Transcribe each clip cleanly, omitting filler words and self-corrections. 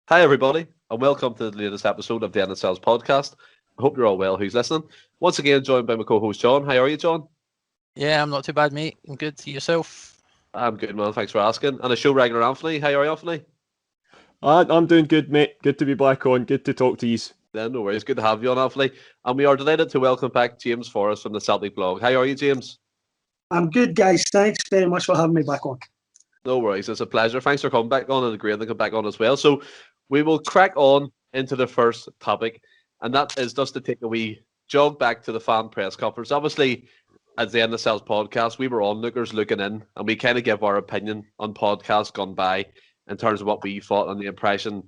Hi, everybody, and welcome to the latest episode of the Celts podcast. I hope you're all well who's listening. Once again, joined by my co host, John. How are you, John? Yeah, I'm not too bad, mate. I'm good. To yourself? I'm good, man. Thanks for asking. And a show regular, Anthony. How are you, Anthony? I'm doing good, mate. Good to be back on. Good to talk to you. Yeah, no worries. Good to have you on, Anthony. And we are delighted to welcome back James Forrest from the CelticBlog. How are you, James? I'm good, guys. Thanks very much for having me back on. No worries. It's a pleasure. Thanks for coming back on and agreeing to come back on as well. So we will crack on into the first topic, and that is just to take a wee jog back to the fan press conference. Obviously, at the end of Celts podcast, we were onlookers looking in, and we kind of give our opinion on podcasts gone by in terms of what we thought and the impression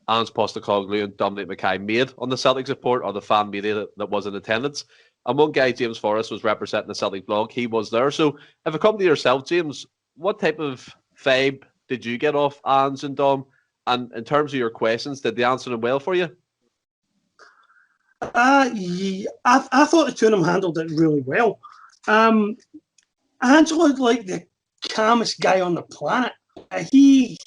Ange Postecoglou and Dominic Mackay made on the Celtic support or the fan media that was in attendance. And one guy, James Forrest, was representing the CelticBlog. He was there. So if it come to yourself, James, what type of vibe did you get off Ange and Dom? And in terms of your questions, did they answer them well for you? Yeah, I thought the two of them handled it really well. Ange looked like the calmest guy on the planet. He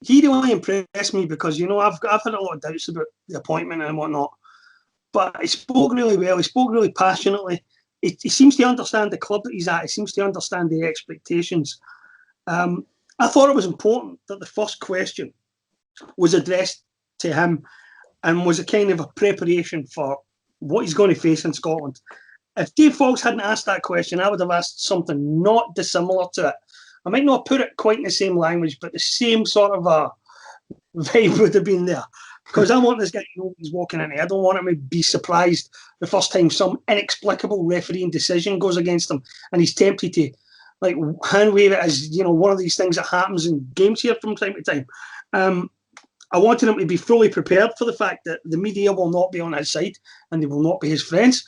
really impressed me because, I've had a lot of doubts about the appointment and whatnot. But he spoke really well. He spoke really passionately. He seems to understand the club that he's at. He seems to understand the expectations. I thought it was important that the first question was addressed to him and was a kind of a preparation for what he's going to face in Scotland. If Dave Fox hadn't asked that question, I would have asked something not dissimilar to it. I might not put it quite in the same language, but the same sort of a vibe would have been there. Because I want this guy to know what he's walking into. I don't want him to be surprised the first time some inexplicable refereeing decision goes against him and he's tempted to hand wave it as one of these things that happens in games here from time to time. I wanted him to be fully prepared for the fact that the media will not be on his side and they will not be his friends.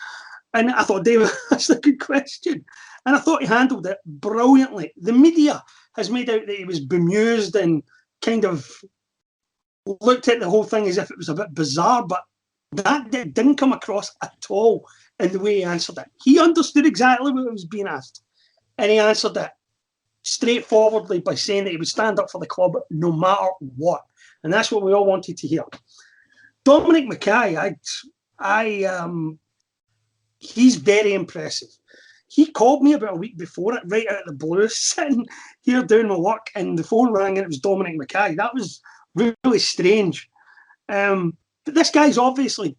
And I thought, David, that's a good question. And I thought he handled it brilliantly. The media has made out that he was bemused and kind of looked at the whole thing as if it was a bit bizarre, but that didn't come across at all in the way he answered it. He understood exactly what was being asked, and he answered it straightforwardly by saying that he would stand up for the club no matter what. And that's what we all wanted to hear. Dominic Mackay, he's very impressive. He called me about a week before it, right out of the blue, sitting here doing my work, and the phone rang and it was Dominic Mackay. That was really strange. But this guy's obviously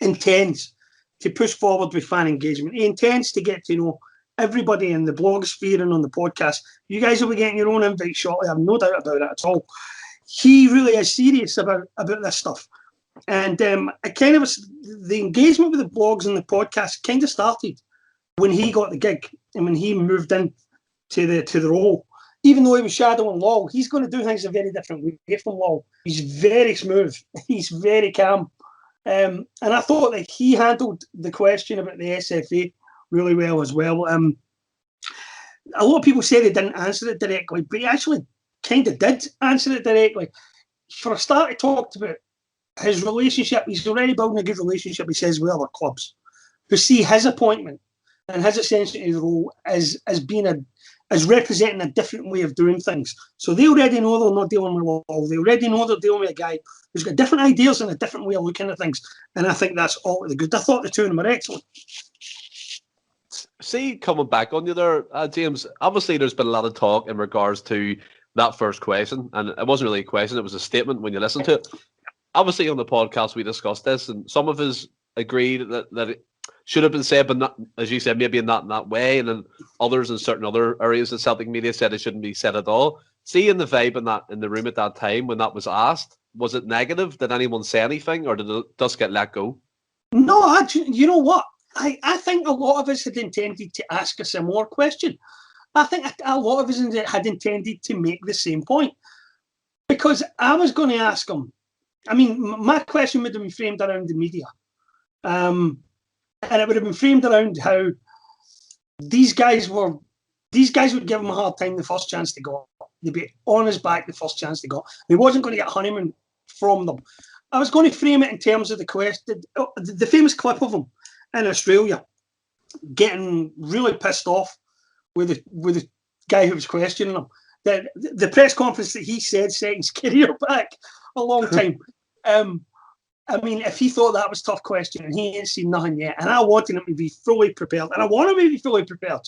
intends to push forward with fan engagement. He intends to get to know everybody in the blog sphere and on the podcast. You guys will be getting your own invite shortly. I have no doubt about it at all. He really is serious about this stuff. And the engagement with the blogs and the podcast kind of started when he got the gig and when he moved in to the role. Even though he was shadowing Lol, he's going to do things a very different way from Lol. He's very smooth. He's very calm. And I thought that he handled the question about the SFA really well as well. A lot of people say they didn't answer it directly, but he actually kind of did answer it directly. For a start, he talked about his relationship. He's already building a good relationship, he says, with other clubs who see his appointment and his ascension to the role as being as representing a different way of doing things. So they already know they're not dealing with Lol. They already know they're dealing with a guy who's got different ideas and a different way of looking at things. And I think that's all the good. I thought the two of them were excellent. See, coming back on you there, James, obviously there's been a lot of talk in regards to that first question, and it wasn't really a question, it was a statement when you listen to it. Obviously on the podcast we discussed this, and some of us agreed that it should have been said, but not, as you said, maybe not in that way, and then others in certain other areas of Celtic media said it shouldn't be said at all. Seeing the vibe in the room at that time when that was asked, was it negative? Did anyone say anything, or did it just get let go? No, actually, you know what? I think a lot of us had intended to ask a similar question. I think a lot of us had intended to make the same point. Because I was going to ask him, I mean, my question would have been framed around the media. And it would have been framed around how these guys would give him a hard time the first chance they got. They'd be on his back the first chance they got. He wasn't going to get honeymoon from them. I was going to frame it in terms of the question, the famous clip of him in Australia getting really pissed off with the guy who was questioning him. the press conference that he said set his career back a long time. I mean, if he thought that was a tough question and he ain't seen nothing yet, and I wanted him to be fully prepared, and I want him to be fully prepared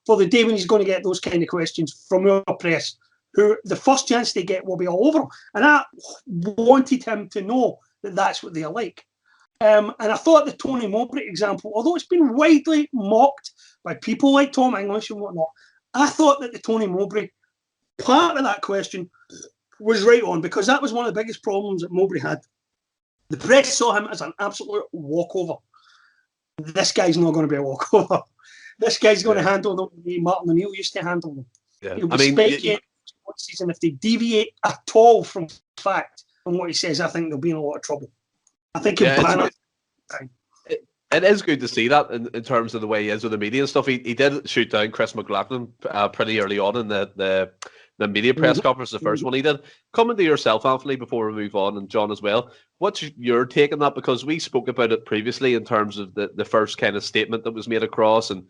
for the day when he's going to get those kind of questions from our press, who the first chance they get will be all over him. And I wanted him to know that that's what they're like. And I thought the Tony Mowbray example, although it's been widely mocked by people like Tom English and whatnot, I thought that the Tony Mowbray part of that question was right on, because that was one of the biggest problems that Mowbray had. The press saw him as an absolute walkover. This guy's not going to be a walkover. This guy's going to handle them the way Martin O'Neill used to handle them. Yeah. He'll be spiking responses, and if they deviate at all from fact and what he says, I think they'll be in a lot of trouble. I think he'll ban it. It is good to see that in terms of the way he is with the media and stuff. He did shoot down Chris McLaughlin pretty early on in the media press conference, the first one he did. Coming to yourself, Anthony, before we move on, and John as well, what's your take on that? Because we spoke about it previously in terms of the first kind of statement that was made across, and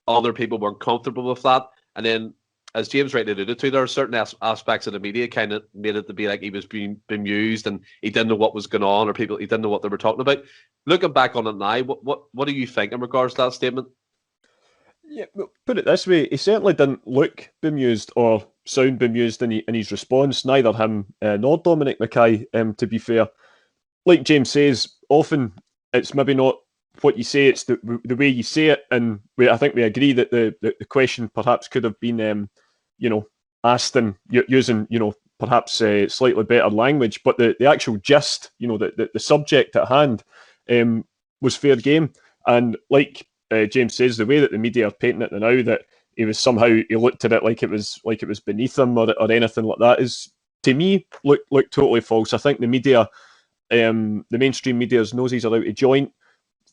other people weren't comfortable with that. And then, as James rightly alluded to, there are certain aspects of the media kind of made it to be like he was being bemused and he didn't know what was going on, or he didn't know what they were talking about. Looking back on it now, what do you think in regards to that statement? Yeah, put it this way, he certainly didn't look bemused or sound bemused in his response, neither him nor Dominic Mackay, to be fair. Like James says, often it's maybe not what you say, it's the way you say it, and I think we agree that the question perhaps could have been asked in using perhaps slightly better language, but the actual gist, the subject at hand was fair game. And like James says, the way that the media are painting it now, that he looked at it like it was beneath him or anything like that, is, to me, look totally false. I think the media, the mainstream media's noses are out of joint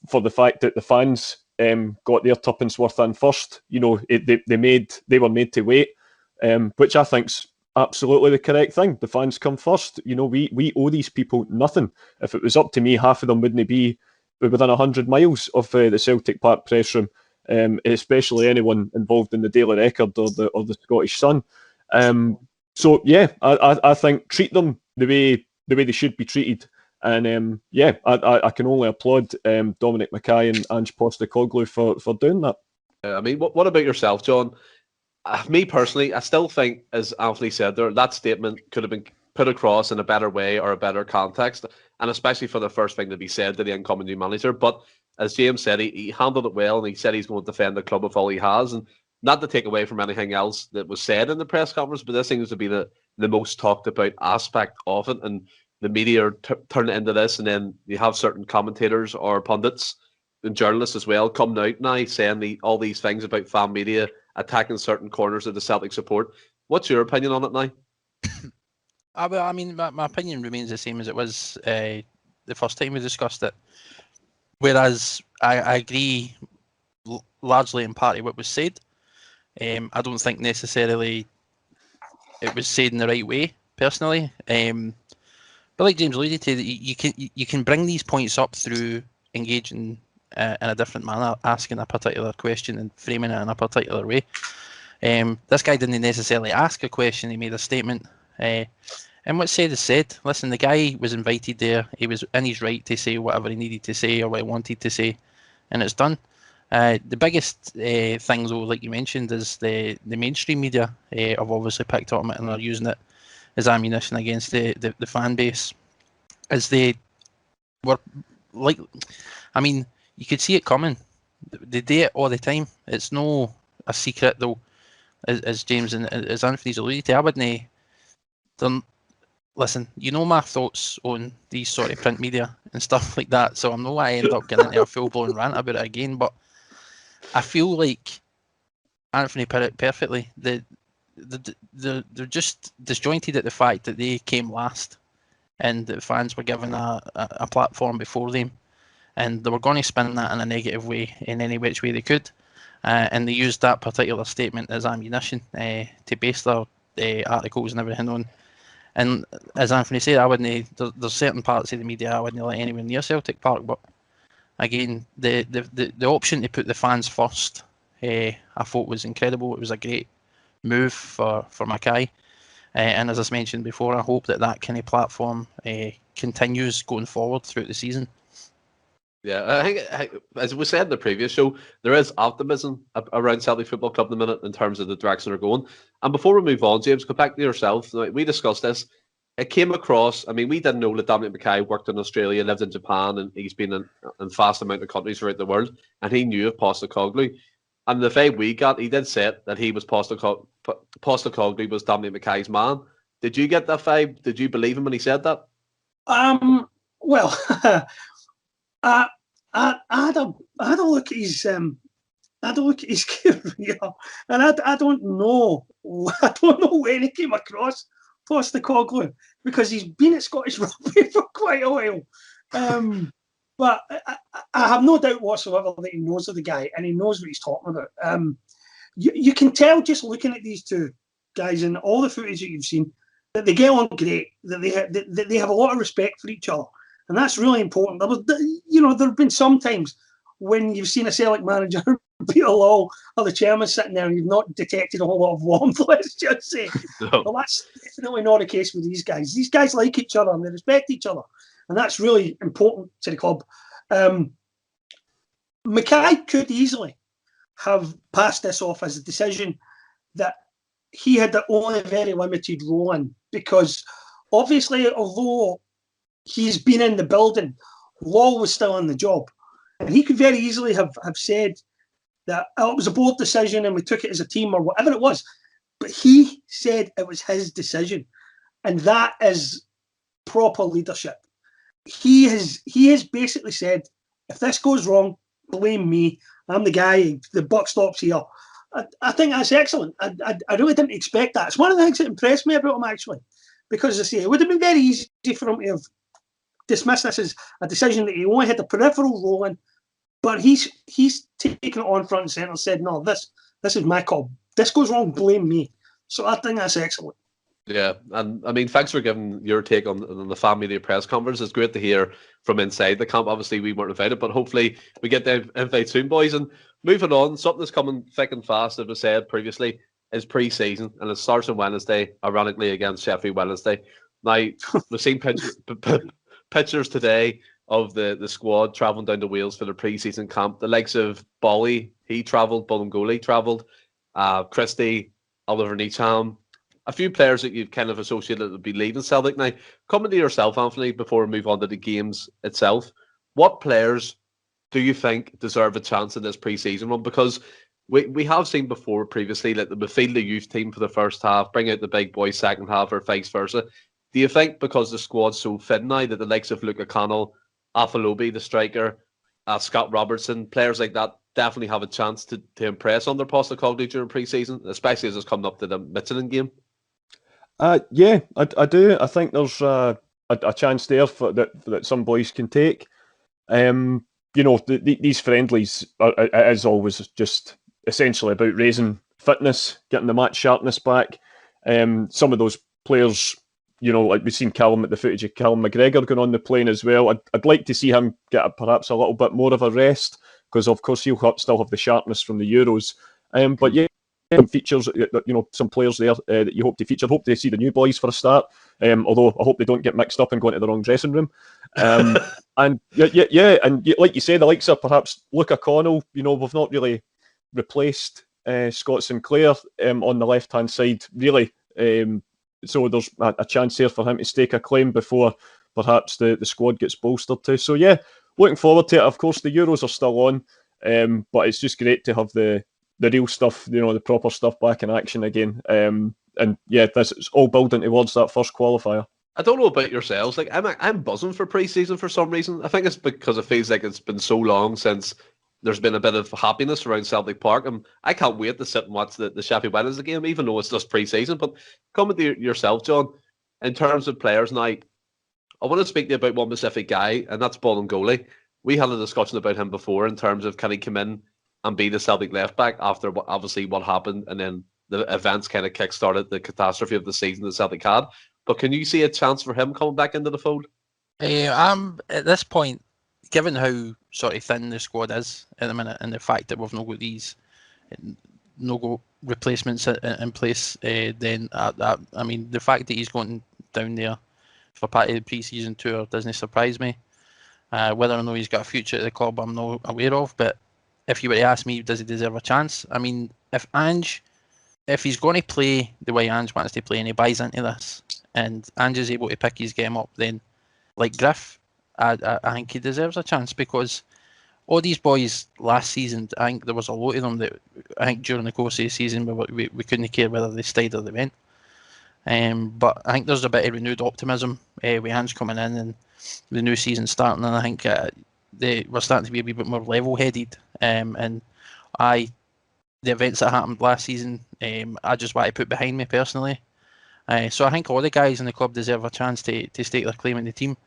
for the fact that the fans got their tuppence worth in first. They were made to wait, which I think's absolutely the correct thing. The fans come first. We owe these people nothing. If it was up to me, half of them wouldn't be within 100 miles of the Celtic Park press room, especially anyone involved in the Daily Record or the Scottish Sun. So yeah, I think treat them the way they should be treated. And I can only applaud Dominic Mackay and Ange Postecoglou for doing that. I mean, what about yourself, John? Me personally, I still think, as Anthony said there, that statement could have been put across in a better way or a better context, and especially for the first thing to be said to the incoming new manager. But as James said, he handled it well, and he said he's going to defend the club with all he has. And not to take away from anything else that was said in the press conference, but this seems to be the most talked about aspect of it. And the media are turning it into this, and then you have certain commentators or pundits and journalists as well coming out now saying all these things about fan media attacking certain corners of the Celtic support. What's your opinion on it now? Well, I mean, my opinion remains the same as it was the first time we discussed it. Whereas I agree largely in part of what was said. I don't think necessarily it was said in the right way, personally. But like James alluded to, you can bring these points up through engaging in a different manner, asking a particular question and framing it in a particular way. This guy didn't necessarily ask a question; he made a statement. And what's said is said. Listen, the guy was invited there. He was in his right to say whatever he needed to say or what he wanted to say, and it's done. The biggest thing, though, like you mentioned, is the mainstream media have obviously picked up on it and are using it as ammunition against the fan base. As they were like, I mean, you could see it coming. They do it all the time. It's no a secret, though, as James and as Anthony's alluded to. I wouldn't. Listen, you know my thoughts on these sort of print media and stuff like that, so I know I end up getting into a full-blown rant about it again, but I feel like Anthony put it perfectly. They're just disjointed at the fact that they came last and the fans were given a platform before them, and they were going to spin that in a negative way in any which way they could, and they used that particular statement as ammunition to base their articles and everything on. And as Anthony said, I wouldn't. There's certain parts of the media I wouldn't let anywhere near Celtic Park. But again, the option to put the fans first, I thought was incredible. It was a great move for Mackay. And as I mentioned before, I hope that kind of platform continues going forward throughout the season. Yeah, I think, as we said in the previous show, there is optimism around Celtic Football Club at the minute in terms of the direction they're going. And before we move on, James, go back to yourself. We discussed this. It came across, I mean, we didn't know that Dominic Mackay worked in Australia, lived in Japan, and he's been in vast amount of countries throughout the world, and he knew of Postecoglou. And the vibe we got, he did say it, that he was Postecoglou was Dominic Mackay's man. Did you get that vibe? Did you believe him when he said that? Well, I had a look at his career, and I don't know when he came across Postecoglou, because he's been at Scottish Rugby for quite a while. But I have no doubt whatsoever that he knows of the guy and he knows what he's talking about. You can tell just looking at these two guys and all the footage that you've seen that they get on great, that they have a lot of respect for each other. And that's really important. There have been some times when you've seen a Celtic manager, Peter Law, or the chairman sitting there, and you've not detected a whole lot of warmth, let's just say. No. Well, that's definitely not the case with these guys. These guys like each other and they respect each other. And that's really important to the club. Mackay could easily have passed this off as a decision that he had only a very limited role in, because obviously, although he's been in the building, Law was still on the job. And he could very easily have said that it was a board decision and we took it as a team or whatever it was. But he said it was his decision. And that is proper leadership. He has basically said, if this goes wrong, blame me. I'm the guy, the buck stops here. I think that's excellent. I really didn't expect that. It's one of the things that impressed me about him, actually. Because, I say, it would have been very easy for him to have dismissed this as a decision that he only had a peripheral role in. But he's taken it on front and centre and said, no, this is my call. This goes wrong, blame me. So I think that's excellent. Yeah, and I mean, thanks for giving your take on the fan media press conference. It's great to hear from inside the camp. Obviously, we weren't invited, but hopefully we get the invite soon, boys. And moving on, something that's coming thick and fast, as we said previously, is pre-season, and it starts on Wednesday, ironically, against Sheffield Wednesday. Now, we've seen pictures today of the squad travelling down to Wales for the pre-season camp. The likes of Bolly, he travelled, Bolingoli travelled, Christie, Oliver Neacham, a few players that you've kind of associated that would be leaving Celtic. Now, coming to yourself, Anthony, before we move on to the games itself, what players do you think deserve a chance in this pre-season run? Because we have seen before previously that they field the youth team for the first half, bring out the big boys second half, or vice versa. Do you think because the squad's so thin now that the likes of Luke O'Connell, Afalobi, the striker, Scott Robertson, players like that definitely have a chance to impress under Postecoglou during pre-season, especially as it's coming up to the Michelin game? Yeah, I do. I think there's a chance there that some boys can take. These friendlies is always just essentially about raising fitness, getting the match sharpness back. Some of those players, like we've seen the footage of Callum McGregor going on the plane as well. I'd like to see him get perhaps a little bit more of a rest, because of course he'll still have the sharpness from the Euros. But yeah, some features, some players there that you hope to feature. Hope to see the new boys for a start. Although I hope they don't get mixed up and go into the wrong dressing room. And and like you say, the likes of perhaps Luke O'Connell. We've not really replaced Scott Sinclair on the left-hand side, really. So there's a chance here for him to stake a claim before perhaps the squad gets bolstered too. So yeah, looking forward to it. Of course, the Euros are still on, but it's just great to have the real stuff, the proper stuff back in action again. And yeah, it's all building towards that first qualifier. I don't know about yourselves. Like I'm buzzing for pre-season for some reason. I think it's because it feels like it's been so long since there's been a bit of happiness around Celtic Park. And I can't wait to sit and watch the Sheffield Wednesday game, even though it's just pre-season. But coming to yourself, John, in terms of players now, I want to speak to you about one specific guy, and that's Bolingoli. We had a discussion about him before in terms of can he come in and be the Celtic left back after what happened, and then the events kind of kick-started the catastrophe of the season that Celtic had. But can you see a chance for him coming back into the fold? I'm at this point, given how sort of thin the squad is at the minute, and the fact that we've not got these replacements in place, then I mean, the fact that he's going down there for part of the pre-season tour doesn't surprise me. Whether or not he's got a future at the club, I'm not aware of. But if you were to ask me, does he deserve a chance? I mean, if he's going to play the way Ange wants to play and he buys into this, and Ange is able to pick his game up, then like Griff, I think he deserves a chance, because all these boys last season, I think there was a lot of them that I think during the course of the season we couldn't care whether they stayed or they went. But I think there's a bit of renewed optimism with Ange coming in and the new season starting, and I think we're starting to be a wee bit more level-headed. And the events that happened last season, I just want to put behind me personally. So I think all the guys in the club deserve a chance to stake their claim in the team.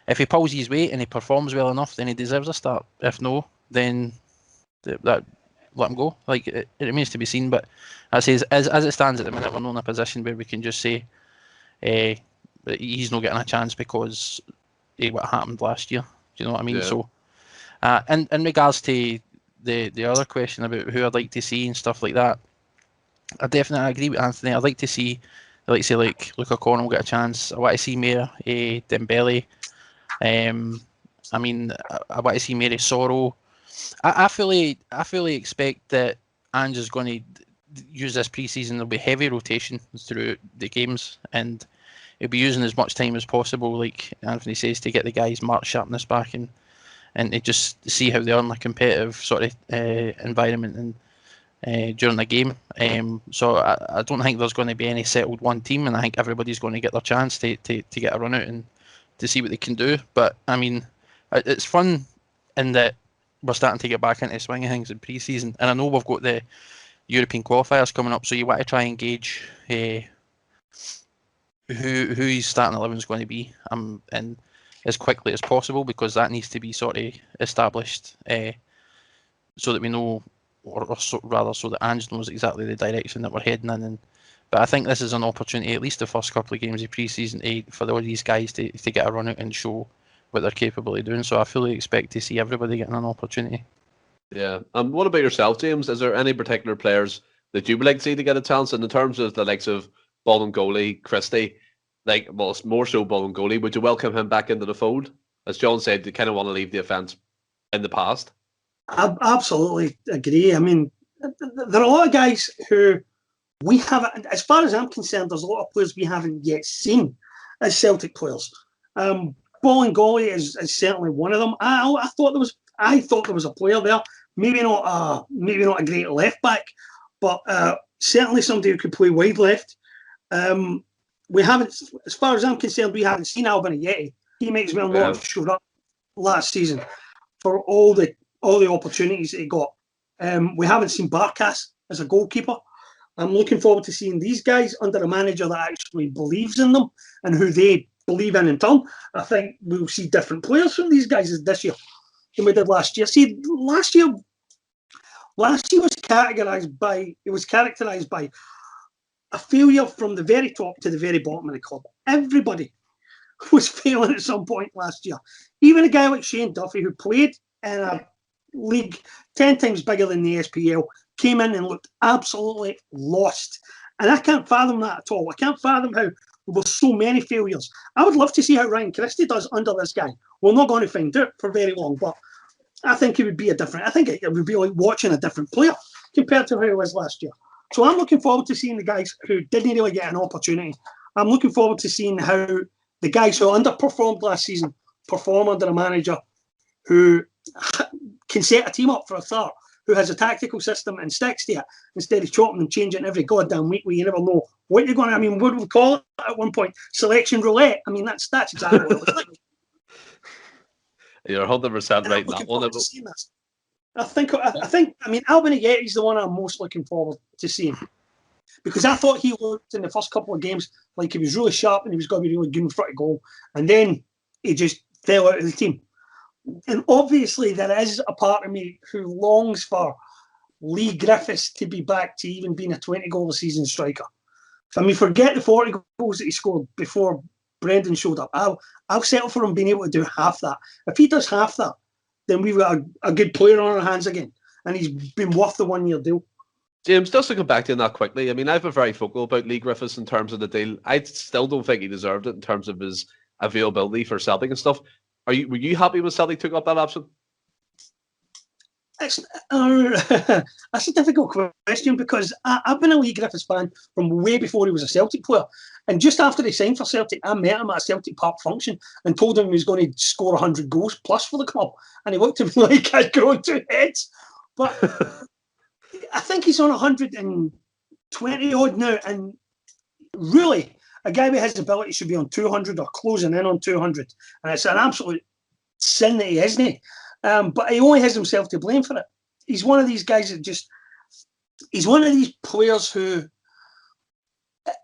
If he pulls his weight and he performs well enough, then he deserves a start. If no, then let him go. Like, it remains to be seen. But as it stands at the minute, we're not in a position where we can just say he's not getting a chance because of what happened last year. Do you know what I mean? Yeah. So, and in regards to the other question about who I'd like to see and stuff like that, I definitely agree with Anthony. I'd like to see, say like Luke O'Connell get a chance. I want to see Mayor Dembele. I mean, I want to see Mary Sorrow. I fully expect that Ange is going to use this pre-season. There'll be heavy rotation through the games, and he'll be using as much time as possible, like Anthony says, to get the guys' mark sharpness back and to just see how they are in a competitive sort of environment and during the game. So I don't think there's going to be any settled one team, and I think everybody's going to get their chance to get a run out and to see what they can do. But I mean, it's fun in that we're starting to get back into the swing of things in pre-season, and I know we've got the European qualifiers coming up, so you want to try and gauge who his starting 11 is going to be, and as quickly as possible, because that needs to be sort of established so that we know, or so that Ange knows exactly the direction that we're heading in. But I think this is an opportunity, at least the first couple of games of pre-season, for all these guys to get a run out and show what they're capable of doing. So I fully expect to see everybody getting an opportunity. Yeah. What about yourself, James? Is there any particular players that you would like to see to get a chance? And in terms of the likes of Bolingoli, Christie, more so Bolingoli, would you welcome him back into the fold? As John said, you kind of want to leave the offence in the past. I absolutely agree. I mean, there are a lot of guys who we haven't, as far as I'm concerned, there's a lot of players we haven't yet seen as Celtic players. Bolingoli is certainly one of them. I thought there was a player there, maybe not a great left back, but certainly somebody who could play wide left. We haven't, as far as I'm concerned, we haven't seen Alvin Ayeti. He makes well not have showed up last season for all the opportunities that he got. We haven't seen Barkas as a goalkeeper. I'm looking forward to seeing these guys under a manager that actually believes in them and who they believe in turn. I think we'll see different players from these guys this year than we did last year. See, last year was characterised by a failure from the very top to the very bottom of the club. Everybody was failing at some point last year. Even a guy like Shane Duffy, who played in a league 10 times bigger than the SPL, came in and looked absolutely lost. And I can't fathom that at all. I can't fathom how there were so many failures. I would love to see how Ryan Christie does under this guy. We're not going to find out for very long, but I think it would be I think it would be like watching a different player compared to how he was last year. So I'm looking forward to seeing the guys who didn't really get an opportunity. I'm looking forward to seeing how the guys who underperformed last season perform under a manager who can set a team up for a start, who has a tactical system and sticks to it instead of chopping and changing every goddamn week where you never know what you're going to. I mean, what would we call it at one point? Selection roulette. I mean, that's exactly what it was like. You're 100% right. That one. I mean, Alvin Ayeti is the one I'm most looking forward to seeing, because I thought he looked in the first couple of games like he was really sharp and he was going to be really good in front of goal, and then he just fell out of the team. And obviously, there is a part of me who longs for Lee Griffiths to be back to even being a 20-goal a season striker. I mean, forget the 40 goals that he scored before Brendan showed up. I'll settle for him being able to do half that. If he does half that, then we've got a good player on our hands again, and he's been worth the 1 year deal. James, just to come back to that quickly, I mean, I've been very vocal about Lee Griffiths in terms of the deal. I still don't think he deserved it in terms of his availability for Celtic and stuff. Were you happy when Celtic took up that option? It's, that's a difficult question because I've been a Lee Griffiths fan from way before he was a Celtic player. And just after he signed for Celtic, I met him at a Celtic Park function and told him he was going to score 100 goals plus for the club. And he looked at me like I'd grown two heads. But I think he's on 120 odd now. And really, a guy with his ability should be on 200 or closing in on 200. And it's an absolute sin that he isn't. But he only has himself to blame for it. He's one of these guys that he's one of these players who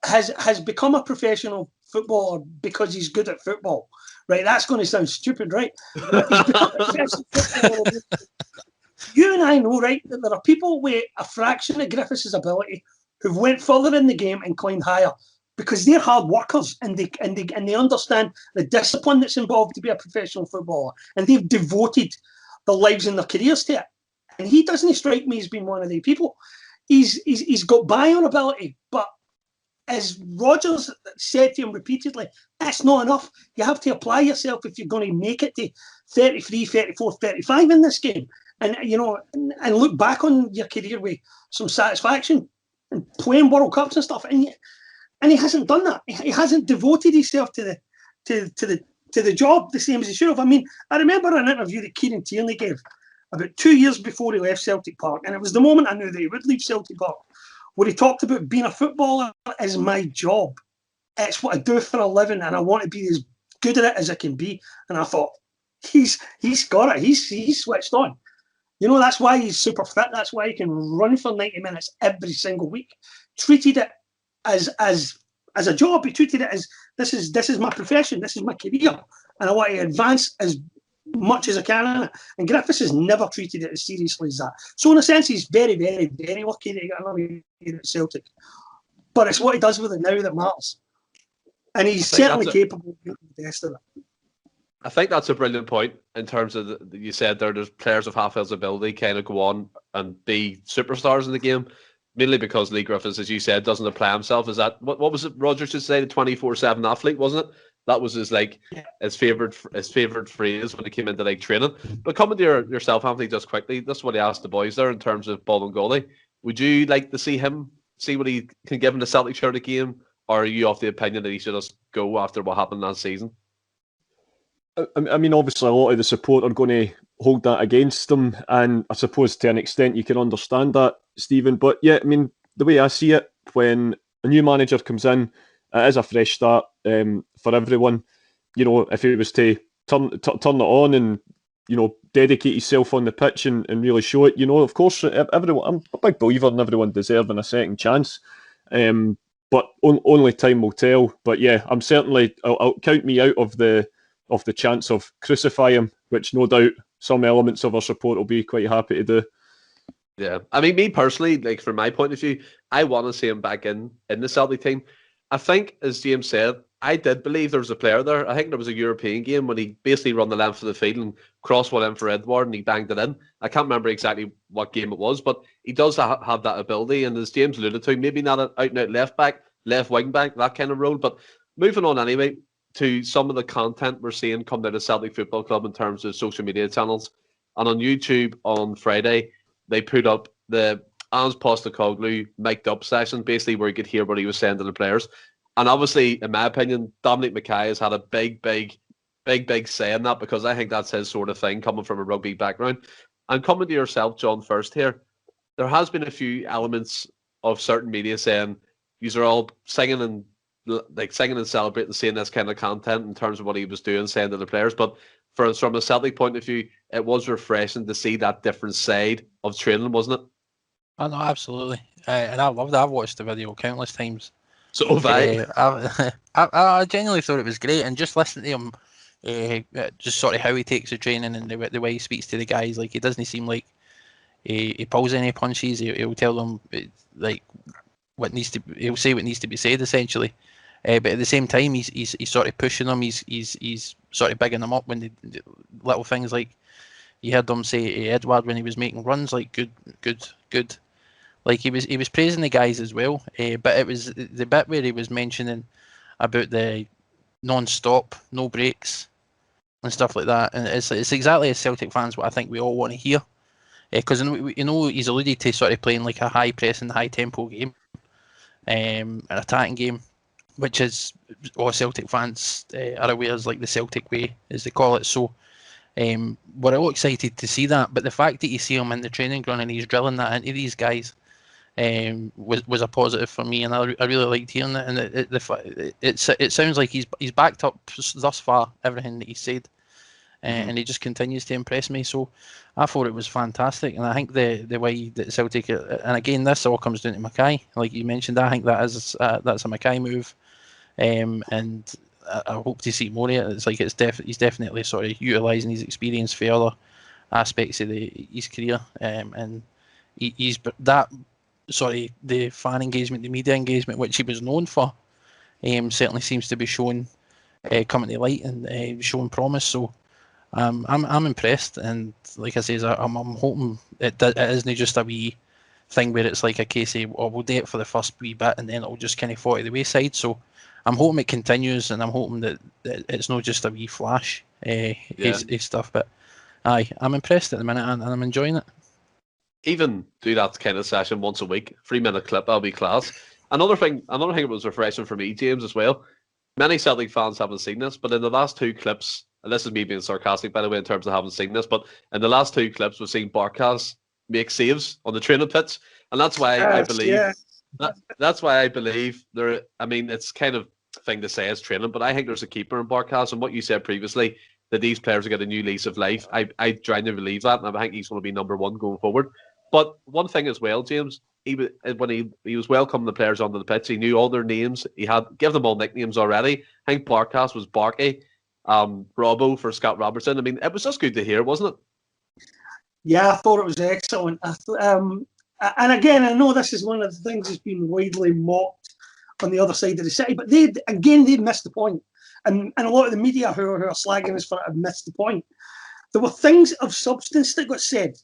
has become a professional footballer because he's good at football. Right? That's going to sound stupid, right? But he's become a professional footballer. You and I know, right, that there are people with a fraction of Griffiths' ability who've went further in the game and climbed higher because they're hard workers and they understand the discipline that's involved to be a professional footballer, and they've devoted their lives and their careers to it. And he doesn't strike me as being one of the people. He's got by on ability, but as Rodgers said to him repeatedly, that's not enough. You have to apply yourself if you're going to make it to 33, 34, 35 in this game. And and look back on your career with some satisfaction and playing World Cups and stuff. And he hasn't done that. He hasn't devoted himself to the job the same as he should have. I mean, I remember an interview that Kieran Tierney gave about 2 years before he left Celtic Park, and it was the moment I knew that he would leave Celtic Park, where he talked about being a footballer is my job. It's what I do for a living, and I want to be as good at it as I can be. And I thought, he's got it. He's switched on. That's why he's super fit. That's why he can run for 90 minutes every single week. Treated it as a job. He treated it as this is my profession, this is my career, and I want to advance as much as I can. And Griffiths has never treated it as seriously as that. So in a sense, he's very, very, very lucky to get another year at Celtic. But it's what he does with it now that matters. And he's certainly capable of doing the best of it. I think that's a brilliant point in terms of you said there's players of half his ability kind of go on and be superstars in the game. Mainly because Lee Griffiths, as you said, doesn't apply himself. Is that what was it? Rodgers just say the 24/7 athlete, wasn't it? That was his favorite phrase when he came into training. But coming to yourself, Anthony, just quickly, this is what he asked the boys there in terms of ball and goalie. Would you like to see what he can give in the Celtic shirt game, or are you of the opinion that he should just go after what happened last season? I mean, obviously, a lot of the support are going to hold that against them, and I suppose to an extent you can understand that, Stephen. But yeah, I mean, the way I see it, when a new manager comes in, it is a fresh start for everyone. If he was to turn it on and dedicate himself on the pitch and really show it, of course, everyone. I'm a big believer in everyone deserving a second chance. But only time will tell. But yeah, I'm certainly. I'll count me out of the chance of crucify him, which no doubt some elements of our support will be quite happy to do. Yeah, I mean, me personally, from my point of view, I want to see him back in the Celtic team. I think, as James said, I did believe there was a player there. I think there was a European game when he basically run the length of the field and crossed one in for Edward and he banged it in. I can't remember exactly what game it was, but he does have that ability. And as James alluded to, maybe not an out-and-out left back, left wing back, that kind of role. But moving on anyway to some of the content we're seeing come out of Celtic Football Club in terms of social media channels. And on YouTube on Friday, they put up the Ange Postecoglou mic'd up session, basically where you could hear what he was saying to the players. And obviously, in my opinion, Dominic Mackay has had a big say in that, because I think that's his sort of thing, coming from a rugby background. And coming to yourself, John, first here, there has been a few elements of certain media saying these are all singing and celebrating, seeing this kind of content in terms of what he was doing, saying to the players. But from a Celtic point of view, it was refreshing to see that different side of training, wasn't it? Oh, no, absolutely. And I loved it. I've watched the video countless times. So have I. I genuinely thought it was great. And just listening to him, just sort of how he takes the training and the way he speaks to the guys, he doesn't seem like he pulls any punches. He'll tell them he'll say what needs to be said, essentially. But at the same time, he's sort of pushing them. He's sort of bigging them up when the little things like you heard them say to Edward when he was making runs, good. Like he was praising the guys as well, but it was the bit where he was mentioning about the non-stop, no breaks and stuff like that, and it's exactly as Celtic fans what I think we all want to hear, because he's alluded to sort of playing like a high pressing, high tempo game, an attacking game, which is all Celtic fans are aware is like the Celtic way, as they call it. So we're all excited to see that, but the fact that you see him in the training ground and he's drilling that into these guys was a positive for me, and I really liked hearing that. And it sounds like he's backed up thus far everything that he said, and he just continues to impress me. So I thought it was fantastic, and I think the way that Celtic, and again this all comes down to Mackay, like you mentioned. I think that's a Mackay move, and I hope to see more of it. It's like he's definitely sort of utilising his experience for other aspects of his career, and he's that. Sorry, the fan engagement, the media engagement, which he was known for, certainly seems to be showing coming to light and showing promise. So I'm impressed, and like I say, I'm hoping it isn't just a wee thing where it's like a case of we'll do it for the first wee bit and then it'll just kind of fall to the wayside. So I'm hoping it continues, and I'm hoping that it's not just a wee flash stuff. But I'm impressed at the minute, and I'm enjoying it. Even do that kind of session once a week, 3-minute clip, that'll be class. Another thing that was refreshing for me, James, as well. Many Celtic fans haven't seen this, but in the last two clips, and this is me being sarcastic, by the way, in terms of having seen this, but in the last two clips, we've seen Barkas make saves on the training pitch, and that's why I believe that's why I believe there. I mean, it's kind of thing to say as training, but I think there's a keeper in Barkas, and what you said previously, that these players are getting a new lease of life. I try to believe that, and I think he's going to be number one going forward. But one thing as well, James, when he was welcoming the players onto the pitch, he knew all their names. He had give them all nicknames already. I think Barkas was Barky, Robbo for Scott Robertson. I mean, it was just good to hear, wasn't it? Yeah, I thought it was excellent. And again, I know this is one of the things that's been widely mocked on the other side of the city, but they missed the point. And a lot of the media who are slagging us for it have missed the point. There were things of substance that got said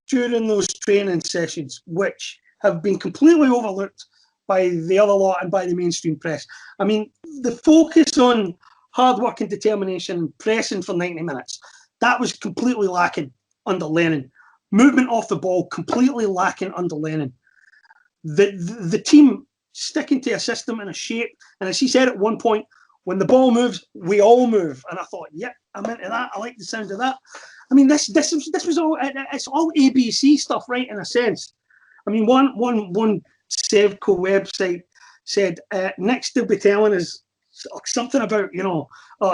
during those training sessions, which have been completely overlooked by the other lot and by the mainstream press. I mean, the focus on hard work and determination and pressing for 90 minutes, that was completely lacking under Lennon. Movement off the ball, completely lacking under Lennon. The team sticking to a system and a shape, and as he said at one point, when the ball moves, we all move. And I thought, yeah, I'm into that. I like the sound of that. I mean, this was all, it's all ABC stuff, right, in a sense. I mean, one Sevco website said, next they'll be telling us something about,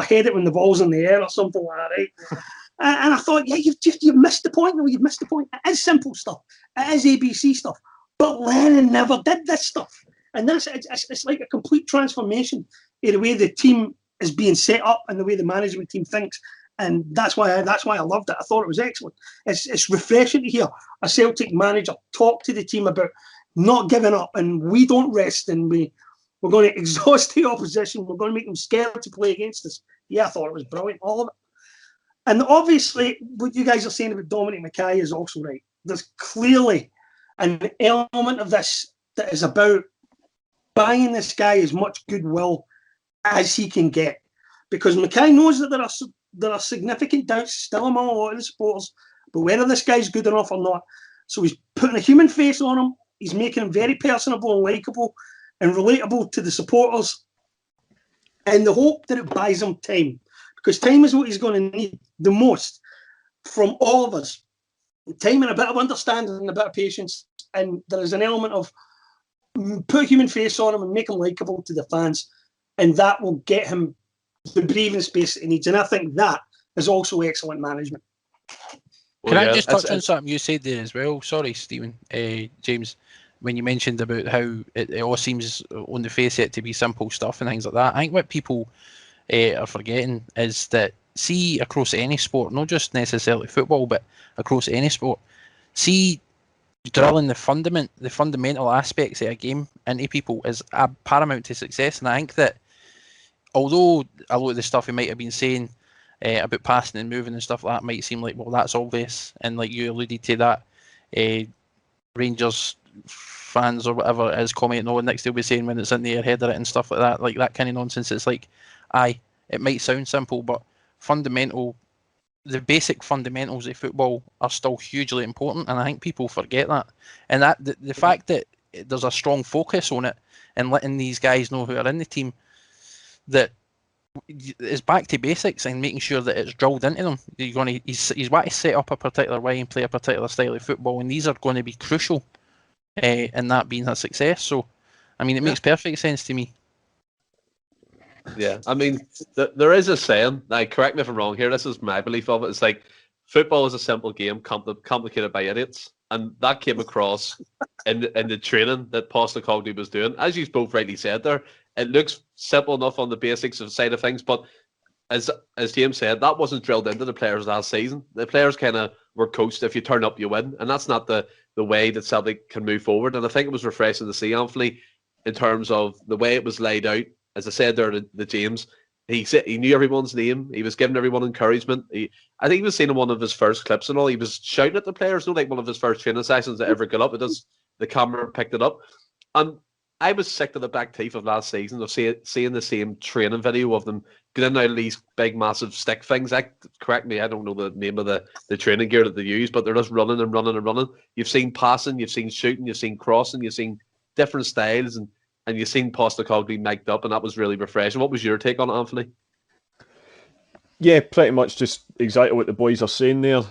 head it when the ball's in the air or something like that, right? And I thought, yeah, you've missed the point. No, you've missed the point. It is simple stuff. It is ABC stuff. But Lennon never did this stuff. And it's like a complete transformation in the way the team is being set up and the way the management team thinks. And that's why I loved it. I thought it was excellent. It's refreshing to hear a Celtic manager talk to the team about not giving up, and we don't rest, and we're going to exhaust the opposition. We're going to make them scared to play against us. Yeah, I thought it was brilliant, all of it. And obviously, what you guys are saying about Dominic Mackay is also right. There's clearly an element of this that is about buying this guy as much goodwill as he can get, because Mackay knows that there are significant doubts still among a lot of the supporters, but whether this guy's good enough or not. So he's putting a human face on him. He's making him very personable and likeable and relatable to the supporters, in the hope that it buys him time, because time is what he's going to need the most from all of us. Time and a bit of understanding and a bit of patience, and there is an element of put a human face on him and make him likeable to the fans, and that will get him the breathing space that he needs. And I think that is also excellent management. Can I just touch on something you said there as well? Sorry, Stephen, James, when you mentioned about how it all seems on the face of it to be simple stuff and things like that. I think what people are forgetting is that, see, across any sport, not just necessarily football, but across any sport, see, drilling the fundamental aspects of a game into people is paramount to success. And I think that although a lot of the stuff he might have been saying about passing and moving and stuff like that might seem like, well, that's obvious, and like you alluded to that, Rangers fans or whatever it is commenting, oh, next they'll be saying when it's in the air, header it and stuff like that kind of nonsense. It's like, aye, it might sound simple, but the basic fundamentals of football are still hugely important, and I think people forget that. And that the fact that there's a strong focus on it and letting these guys know who are in the team that it's back to basics and making sure that it's drilled into them. He's want to set up a particular way and play a particular style of football, and these are going to be crucial in that being a success. So, I mean, it makes perfect sense to me. Yeah, I mean, there is a saying, like, correct me if I'm wrong here, this is my belief of it, it's like, football is a simple game complicated by idiots, and that came across in the training that Postecoglou was doing. As you both rightly said there, it looks simple enough on the basics of side of things, but as James said, that wasn't drilled into the players last season. The players kind of were coached, if you turn up, you win, and that's not the way that Celtic can move forward. And I think it was refreshing to see, Anthony, in terms of the way it was laid out. As I said there to James, he knew everyone's name. He was giving everyone encouragement. I think he was seeing one of his first clips and all. He was shouting at the players, not like one of his first training sessions that ever got up. The camera picked it up, and I was sick to the back teeth of last season of seeing the same training video of them getting out of these big, massive stick things. Correct me, I don't know the name of the training gear that they use, but they're just running and running and running. You've seen passing, you've seen shooting, you've seen crossing, you've seen different styles, and you've seen Postecoglou mic'd up, and that was really refreshing. What was your take on it, Anthony? Yeah, pretty much just exactly what the boys are saying there,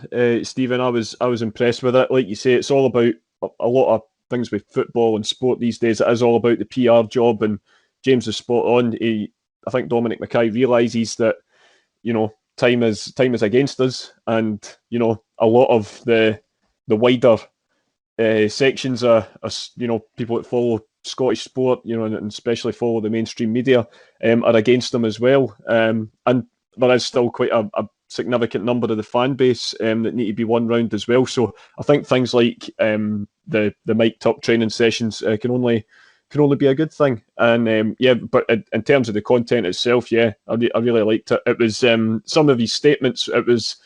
Stephen. I was impressed with it. Like you say, it's all about a lot of things with football and sport these days. It is all about the PR job, and James is spot on. I think Dominic Mackay realises that, time is against us, and a lot of the wider sections are people that follow Scottish sport, and especially follow the mainstream media, are against them as well. And there is still quite a significant number of the fan base that need to be won round as well. So I think things like the mic'd up training sessions can only be a good thing. And but in terms of the content itself, I really liked it. It was some of his statements. It was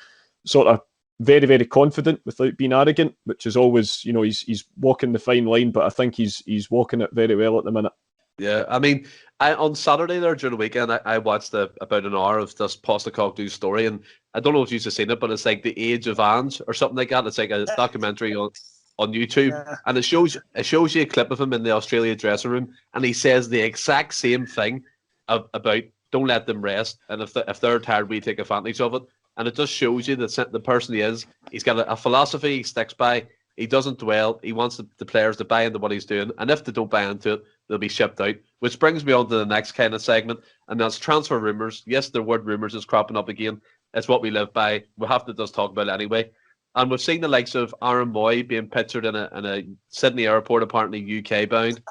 sort of very, very confident without being arrogant, which is always, he's walking the fine line, but I think he's walking it very well at the minute. Yeah, I mean, on Saturday there during the weekend, I watched about an hour of this Postecoglou's story, and I don't know if you've seen it, but it's like The Age of Ange or something like that. It's like a documentary on YouTube, and it shows you a clip of him in the Australia dressing room, and he says the exact same thing about don't let them rest, and if they're tired, we take advantage of it. And it just shows you that the person he is, he's got a philosophy he sticks by. He doesn't dwell. He wants the players to buy into what he's doing. And if they don't buy into it, they'll be shipped out. Which brings me on to the next kind of segment, and that's transfer rumours. Yes, the word rumours is cropping up again. It's what we live by. We have to just talk about it anyway. And we've seen the likes of Aaron Moy being pictured in a Sydney airport, apparently UK bound.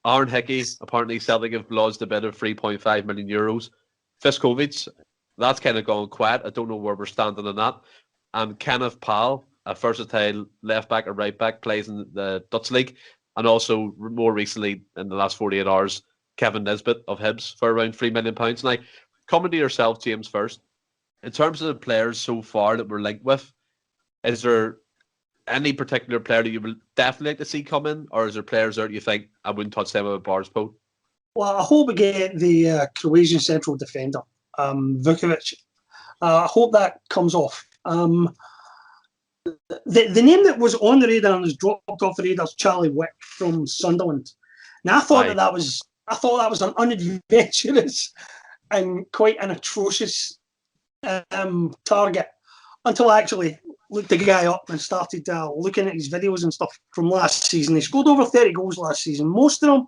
Aaron Hickey, apparently Celtic have lodged a bid of €3.5 million. Fiskovic, that's kind of gone quiet. I don't know where we're standing on that. And Kenneth Powell, a versatile left back or right back, plays in the Dutch league. And also, more recently, in the last 48 hours, Kevin Nisbet of Hibs for around £3 million. Now, coming to yourself, James, first. In terms of the players so far that we're linked with, is there any particular player that you would definitely like to see come in? Or is there players there that you think, I wouldn't touch them with a bar's pole? Well, I hope we get the Croatian central defender, Vukovic. I hope that comes off. The name that was on the radar and has dropped off the radar is Charlie Wick from Sunderland. Now I thought that was an unadventurous and quite an atrocious target until I actually looked the guy up and started looking at his videos and stuff from last season. He scored over 30 goals last season. Most of them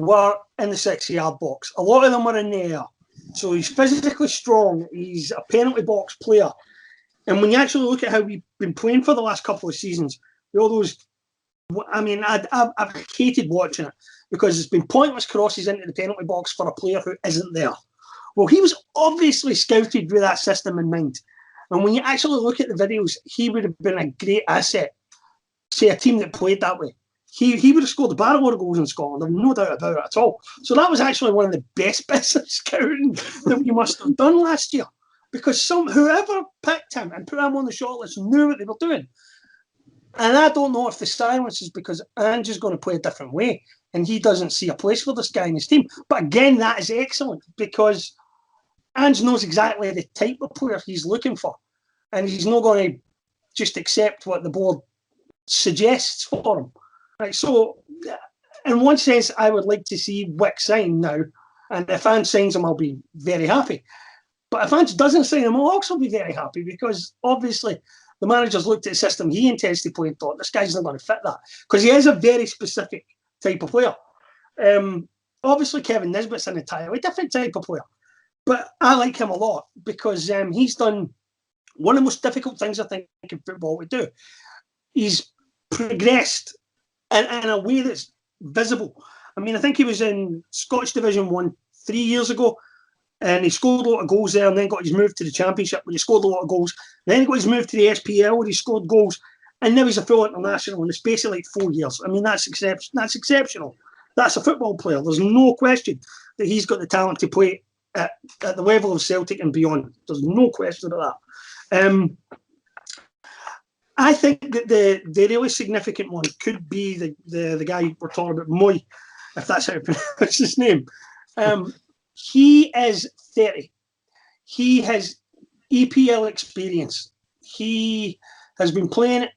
were in the 6-yard box. A lot of them were in the air. So he's physically strong. He's a penalty box player. And when you actually look at how we've been playing for the last couple of seasons, all those, I mean, I've hated watching it because it's been pointless crosses into the penalty box for a player who isn't there. Well, he was obviously scouted with that system in mind. And when you actually look at the videos, he would have been a great asset to a team that played that way. He would have scored a barrel of goals in Scotland, I've no doubt about it at all. So that was actually one of the best bits of scouting that we must have done last year. Because whoever picked him and put him on the shortlist knew what they were doing. And I don't know if the silence is because Ange is going to play a different way and he doesn't see a place for this guy in his team. But again, that is excellent because Ange knows exactly the type of player he's looking for. And he's not going to just accept what the board suggests for him. Right. So, in one sense, I would like to see Wick sign now. And if Ange signs him, I'll be very happy. But if Ange doesn't sign him, I'll also be very happy because obviously the manager's looked at the system he intends to play and thought, this guy's not going to fit that. Because he is a very specific type of player. Obviously, Kevin Nisbet's an entirely different type of player. But I like him a lot because he's done one of the most difficult things I think in football to do. He's progressed in a way that's visible. I mean, I think he was in Scottish Division 1 3 years ago, and he scored a lot of goals there, and then got his move to the Championship where he scored a lot of goals. Then he got his move to the SPL where he scored goals, and now he's a full international in the space of like 4 years. I mean, that's exceptional. That's a football player. There's no question that he's got the talent to play at the level of Celtic and beyond. There's no question about that. I think that the really significant one could be the guy we're talking about, Moy, if that's how you pronounce his name. He is 30. He has EPL experience. He has been playing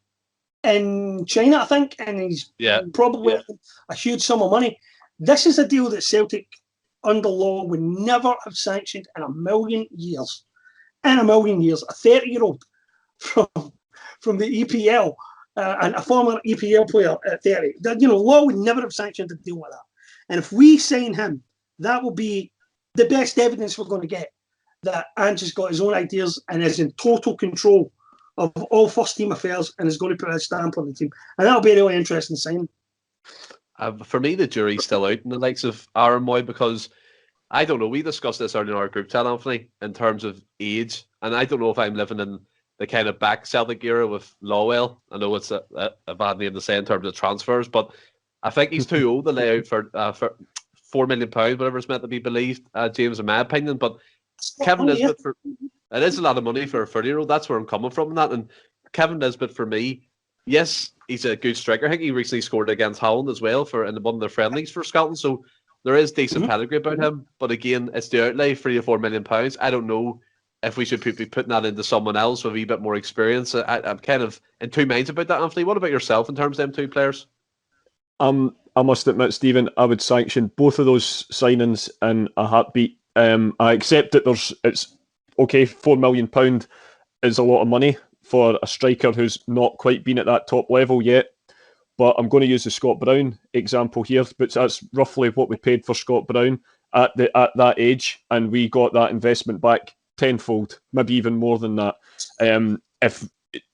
in China, I think, and he's probably a huge sum of money. This is a deal that Celtic, under law, would never have sanctioned in a million years. In a million years, a 30-year-old from the EPL and a former EPL player at 30. Law would never have sanctioned a deal like that. And if we sign him, that will be the best evidence we're going to get that Ange has got his own ideas and is in total control of all first-team affairs and is going to put a stamp on the team. And that'll be a really interesting sign. For me, the jury's still out in the likes of Aaron Moy because I don't know. We discussed this earlier in our group chat, Anthony, in terms of age. And I don't know if I'm living in the kind of back Celtic era with Lawwell. I know it's a bad name to say in terms of transfers, but I think he's too old to lay out for £4 million, whatever it's meant to be believed, James, in my opinion. But Kevin Nisbet, it is a lot of money for a 30-year-old. That's where I'm coming from in that. And Kevin Nisbet, for me, yes, he's a good striker. I think he recently scored against Holland as well in one of the friendlies for Scotland. So there is decent pedigree about him. But again, it's the outlay, £3 to £4 million. I don't know if we should be putting that into someone else with a wee bit more experience. I'm kind of in two minds about that, Anthony. What about yourself in terms of them two players? I must admit, Stephen, I would sanction both of those signings in a heartbeat. I accept that it's okay, £4 million is a lot of money for a striker who's not quite been at that top level yet. But I'm going to use the Scott Brown example here, but that's roughly what we paid for Scott Brown at that age, and we got that investment back tenfold, maybe even more than that.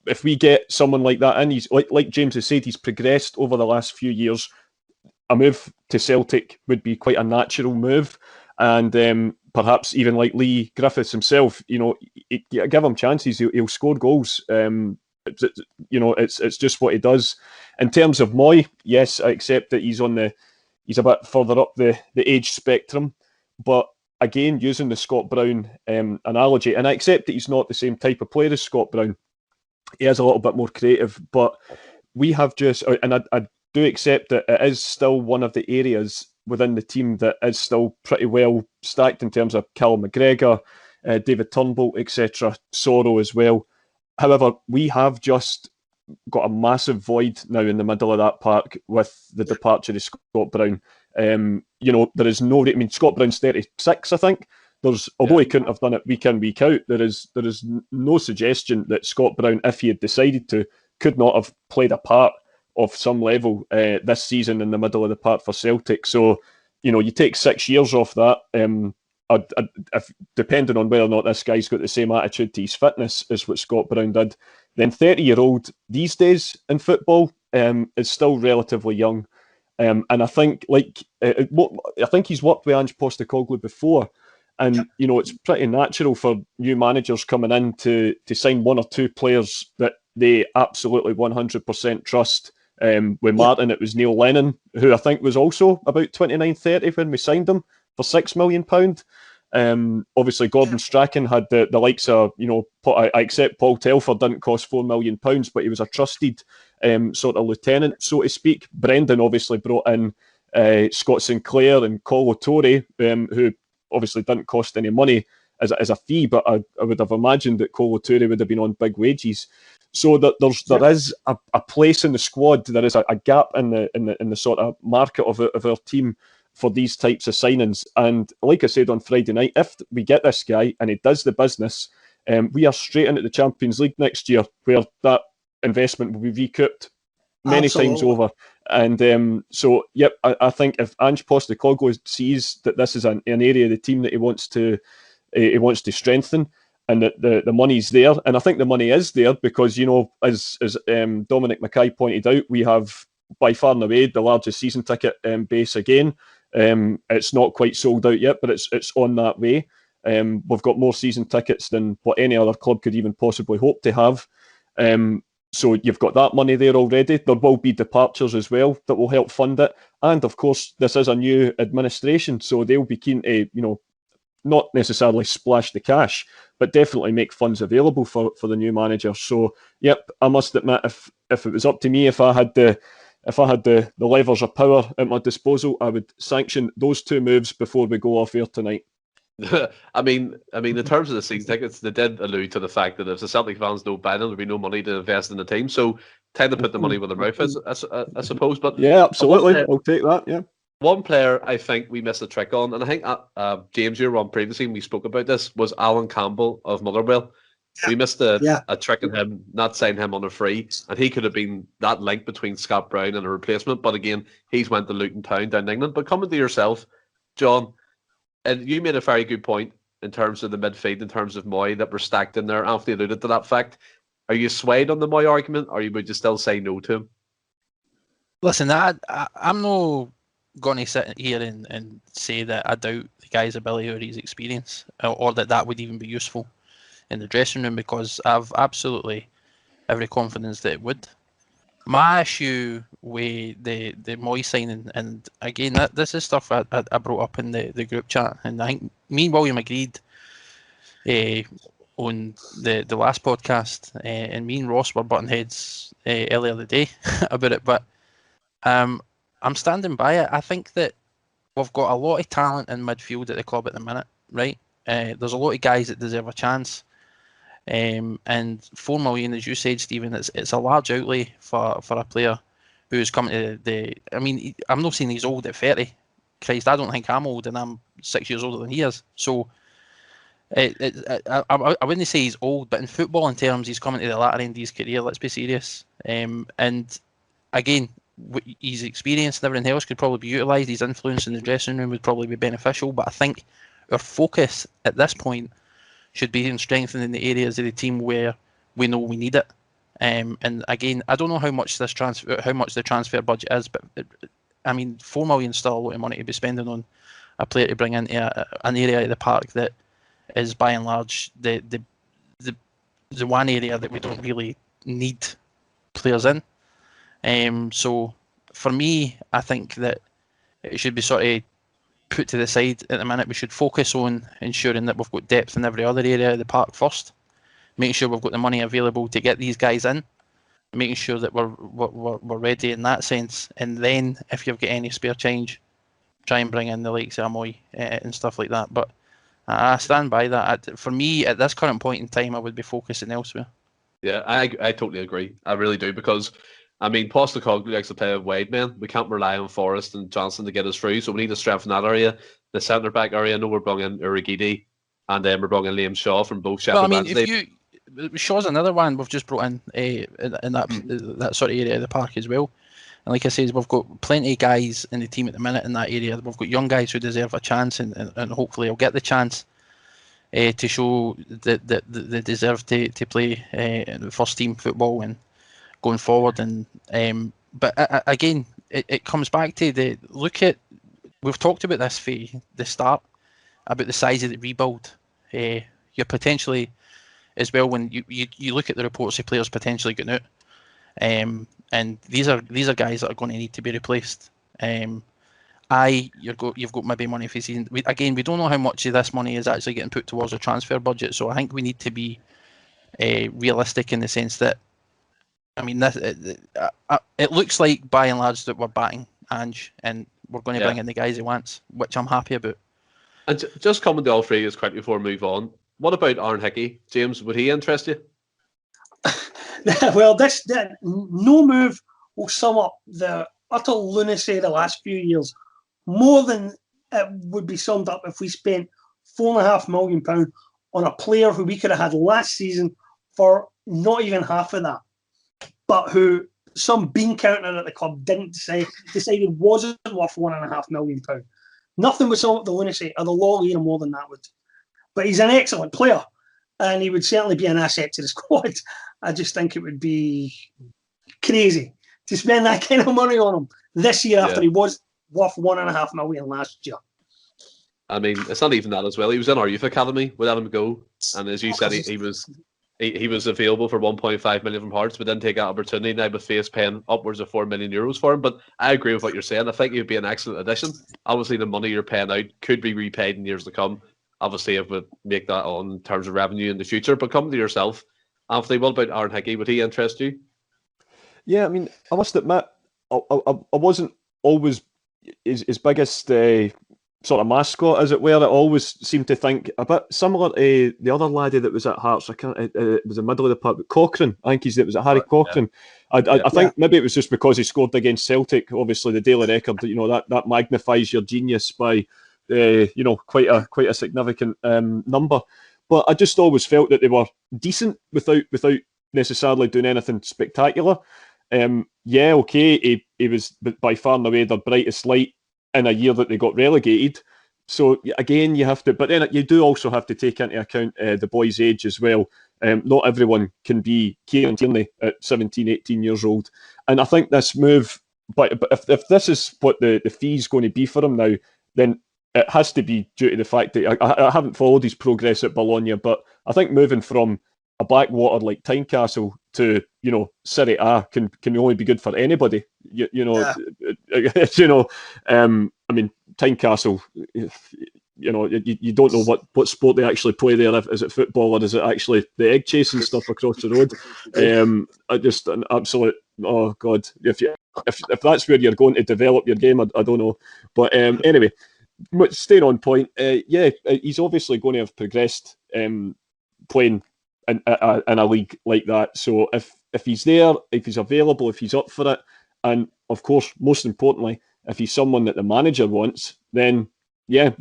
If we get someone like that in, he's like James has said, he's progressed over the last few years. A move to Celtic would be quite a natural move, and perhaps even like Lee Griffiths himself, give him chances, he'll score goals. It's just what he does. In terms of Moy, yes, I accept that he's a bit further up the age spectrum, but again, using the Scott Brown analogy, and I accept that he's not the same type of player as Scott Brown. He is a little bit more creative, but we have and I do accept that it is still one of the areas within the team that is still pretty well stacked in terms of Callum McGregor, David Turnbull, etc., Sorrow as well. However, we have just got a massive void now in the middle of that park with the departure of Scott Brown. There is no... I mean, Scott Brown's 36, I think. Although he couldn't have done it week in, week out, there is no suggestion that Scott Brown, if he had decided to, could not have played a part of some level this season in the middle of the park for Celtic. So, you take 6 years off that, if, depending on whether or not this guy's got the same attitude to his fitness as what Scott Brown did, then 30-year-old these days in football is still relatively young. And I think, I think he's worked with Ange Postecoglou before. And, it's pretty natural for new managers coming in to sign one or two players that they absolutely 100% trust. With Martin, it was Neil Lennon, who I think was also about 29-30 when we signed him for £6 million. Obviously, Gordon Strachan had the likes of, I accept Paul Telford didn't cost £4 million, but he was a trusted sort of lieutenant, so to speak. Brendan obviously brought in Scott Sinclair and Colo Torre, who obviously didn't cost any money as a fee, but I would have imagined that Colo Torre would have been on big wages. So that there is a place in the squad, there is a gap in the sort of market of our team for these types of signings. And like I said on Friday night, if we get this guy and he does the business, we are straight into the Champions League next year, where that investment will be recouped many times over. And so, yep, I think if Ange Postecoglou sees that this is an area of the team that he wants to strengthen, and that the money's there, and I think the money is there because, you know, as Dominic Mackay pointed out, we have by far and away the largest season ticket base again. It's not quite sold out yet, but it's on that way. We've got more season tickets than what any other club could even possibly hope to have. So you've got that money there already. There will be departures as well that will help fund it. And of course, this is a new administration, so they'll be keen to, you know, not necessarily splash the cash, but definitely make funds available for the new manager. So, yep, I must admit, if it was up to me, if I had the levers of power at my disposal, I would sanction those two moves before we go off air tonight. I mean, in terms of the season tickets, they did allude to the fact that if the Celtic fans don't buy them, there'll be no money to invest in the team. So, time to put the money where their mouth is, I suppose. But yeah, absolutely, I'll take that. Yeah. One player I think we missed a trick on, and I think James, you were on previously when we spoke about this, was Alan Campbell of Motherwell. Yeah. We missed a trick in him, not signing him on a free, and he could have been that link between Scott Brown and a replacement. But again, he's went to Luton Town down in England. But coming to yourself, John, and you made a very good point in terms of the midfield, in terms of Moy that were stacked in there. Anthony alluded to that fact. Are you swayed on the Moy argument, or would you still say no to him? Listen, I'm no going to sit here and say that I doubt the guy's ability or his experience, or that would even be useful in the dressing room, because I've absolutely every confidence that it would. My issue with the Moy signing, and again, this is stuff I brought up in the group chat, and I think me and William agreed on the last podcast, and me and Ross were butting heads earlier today about it, but I'm standing by it. I think that we've got a lot of talent in midfield at the club at the minute, right? There's a lot of guys that deserve a chance. And $4 million, as you said, Stephen, it's a large outlay for a player who's coming to the. I mean, I'm not saying he's old at 30. Christ, I don't think I'm old, and I'm 6 years older than he is. So I wouldn't say he's old, but in footballing terms, he's coming to the latter end of his career. Let's be serious. And again, his experience and everything else could probably be utilised. His influence in the dressing room would probably be beneficial. But I think our focus at this point should be in strengthening the areas of the team where we know we need it. And again, I don't know how much the transfer budget is, but I mean, $4 million is still a lot of money to be spending on a player to bring into an area of the park that is by and large the one area that we don't really need players in. So for me, I think that it should be sort of put to the side at the minute. We should focus on ensuring that we've got depth in every other area of the park first, making sure we've got the money available to get these guys in, making sure that we're ready in that sense, and then if you've got any spare change, try and bring in the likes of Amoy and stuff like that. But I stand by that. For me, at this current point in time, I would be focusing elsewhere. Yeah, I totally agree. I really do, because I mean, Postecoglou likes to play with wide men. We can't rely on Forrest and Johnson to get us through, so we need to strengthen that area. The centre back area, I know we're bringing in Urigidi, and then we're bringing Liam Shaw from both Sheffield Wednesday. Shaw's another one we've just brought in that sort of area of the park as well. And like I said, we've got plenty of guys in the team at the minute in that area. We've got young guys who deserve a chance, and hopefully will get the chance to show that they deserve to play first team football and going forward. And but again, it comes back to we've talked about this for the start, about the size of the rebuild. You're potentially as well, when you look at the reports of players potentially getting out, and these are guys that are going to need to be replaced. You've got maybe money for season. We don't know how much of this money is actually getting put towards a transfer budget, so I think we need to be realistic in the sense that I mean, it looks like by and large that we're batting Ange, and we're going to bring in the guys he wants, which I'm happy about. And just coming to all three as quickly before we move on, what about Aaron Hickey? James, would he interest you? Well, no move will sum up the utter lunacy of the last few years more than it would be summed up if we spent £4.5 million on a player who we could have had last season for not even half of that, but who some bean counter at the club decided wasn't worth £1.5 million. Nothing would sum up the lunacy or the law here more than that would. But he's an excellent player, and he would certainly be an asset to the squad. I just think it would be crazy to spend that kind of money on him this year after he was worth £1.5 million last year. I mean, it's not even that as well. He was in our youth academy. We let him go, and as you said, he was available for 1.5 million from Hearts, but didn't take that opportunity. Now with Face paying upwards of €4 million for him. But I agree with what you're saying. I think he would be an excellent addition. Obviously, the money you're paying out could be repaid in years to come. Obviously, it would make that on in terms of revenue in the future. But come to yourself, Anthony, what about Aaron Hickey? Would he interest you? Yeah, I mean, I must admit, I wasn't always his biggest sort of mascot, as it were. I always seemed to think a bit similar to the other laddie that was at Hearts. It was the middle of the park, Cochrane. I think it was at Harry Cochrane. I think maybe it was just because he scored against Celtic. Obviously, the Daily Record, that magnifies your genius by quite a significant number. But I just always felt that they were decent without necessarily doing anything spectacular. He was by far and away their brightest light in a year that they got relegated. So again, you have to, but then you do also have to take into account the boy's age as well. Not everyone can be Kieran Tierney at 17, 18 years old. And I think this move, but if this is what the fee is going to be for him now, then it has to be due to the fact that I haven't followed his progress at Bologna, but I think moving from a backwater like Tynecastle to Serie A can only be good for anybody. I mean, Tynecastle, you don't know what sport they actually play there. Is it football or is it actually the egg chasing stuff across the road? I just an absolute, oh god, if that's where you're going to develop your game, I don't know. But anyway, staying on point, he's obviously going to have progressed playing in a league like that. So if he's there, if he's available, if he's up for it, and of course, most importantly, if he's someone that the manager wants, then there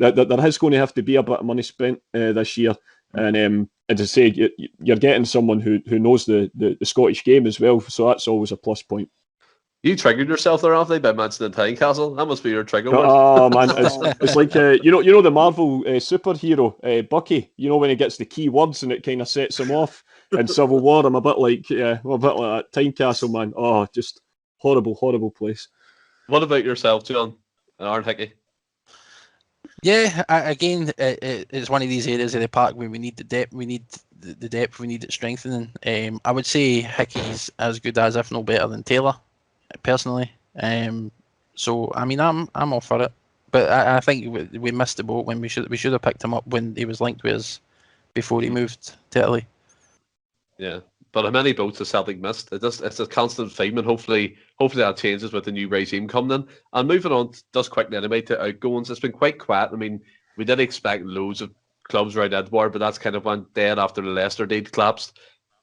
is going to have to be a bit of money spent this year. And as I say, you're getting someone who knows the Scottish game as well. So that's always a plus point. You triggered yourself there, Anthony, by mentioning Tynecastle. That must be your trigger word. Oh man, it's like you know the Marvel superhero Bucky. When he gets the key words and it kind of sets him off. In Civil War, I'm a bit like that. Tynecastle, man. Oh, just horrible place. What about yourself, John? Aaron Hickey. Yeah, again, it's one of these areas of the park where we need the depth. We need the depth. We need it strengthening. I would say Hickey's as good as, if no better than Taylor, personally. So I mean, I'm all for it. But I think we missed the boat when we should have picked him up when he was linked with us before he moved to Italy. Yeah, but how many boats has Celtic missed? It's a constant theme, and hopefully that changes with the new regime coming in. And moving on just quickly anyway to outgoings, it's been quite quiet. I mean, we did expect loads of clubs around Edinburgh, but that's kind of went dead after the Leicester deal collapsed.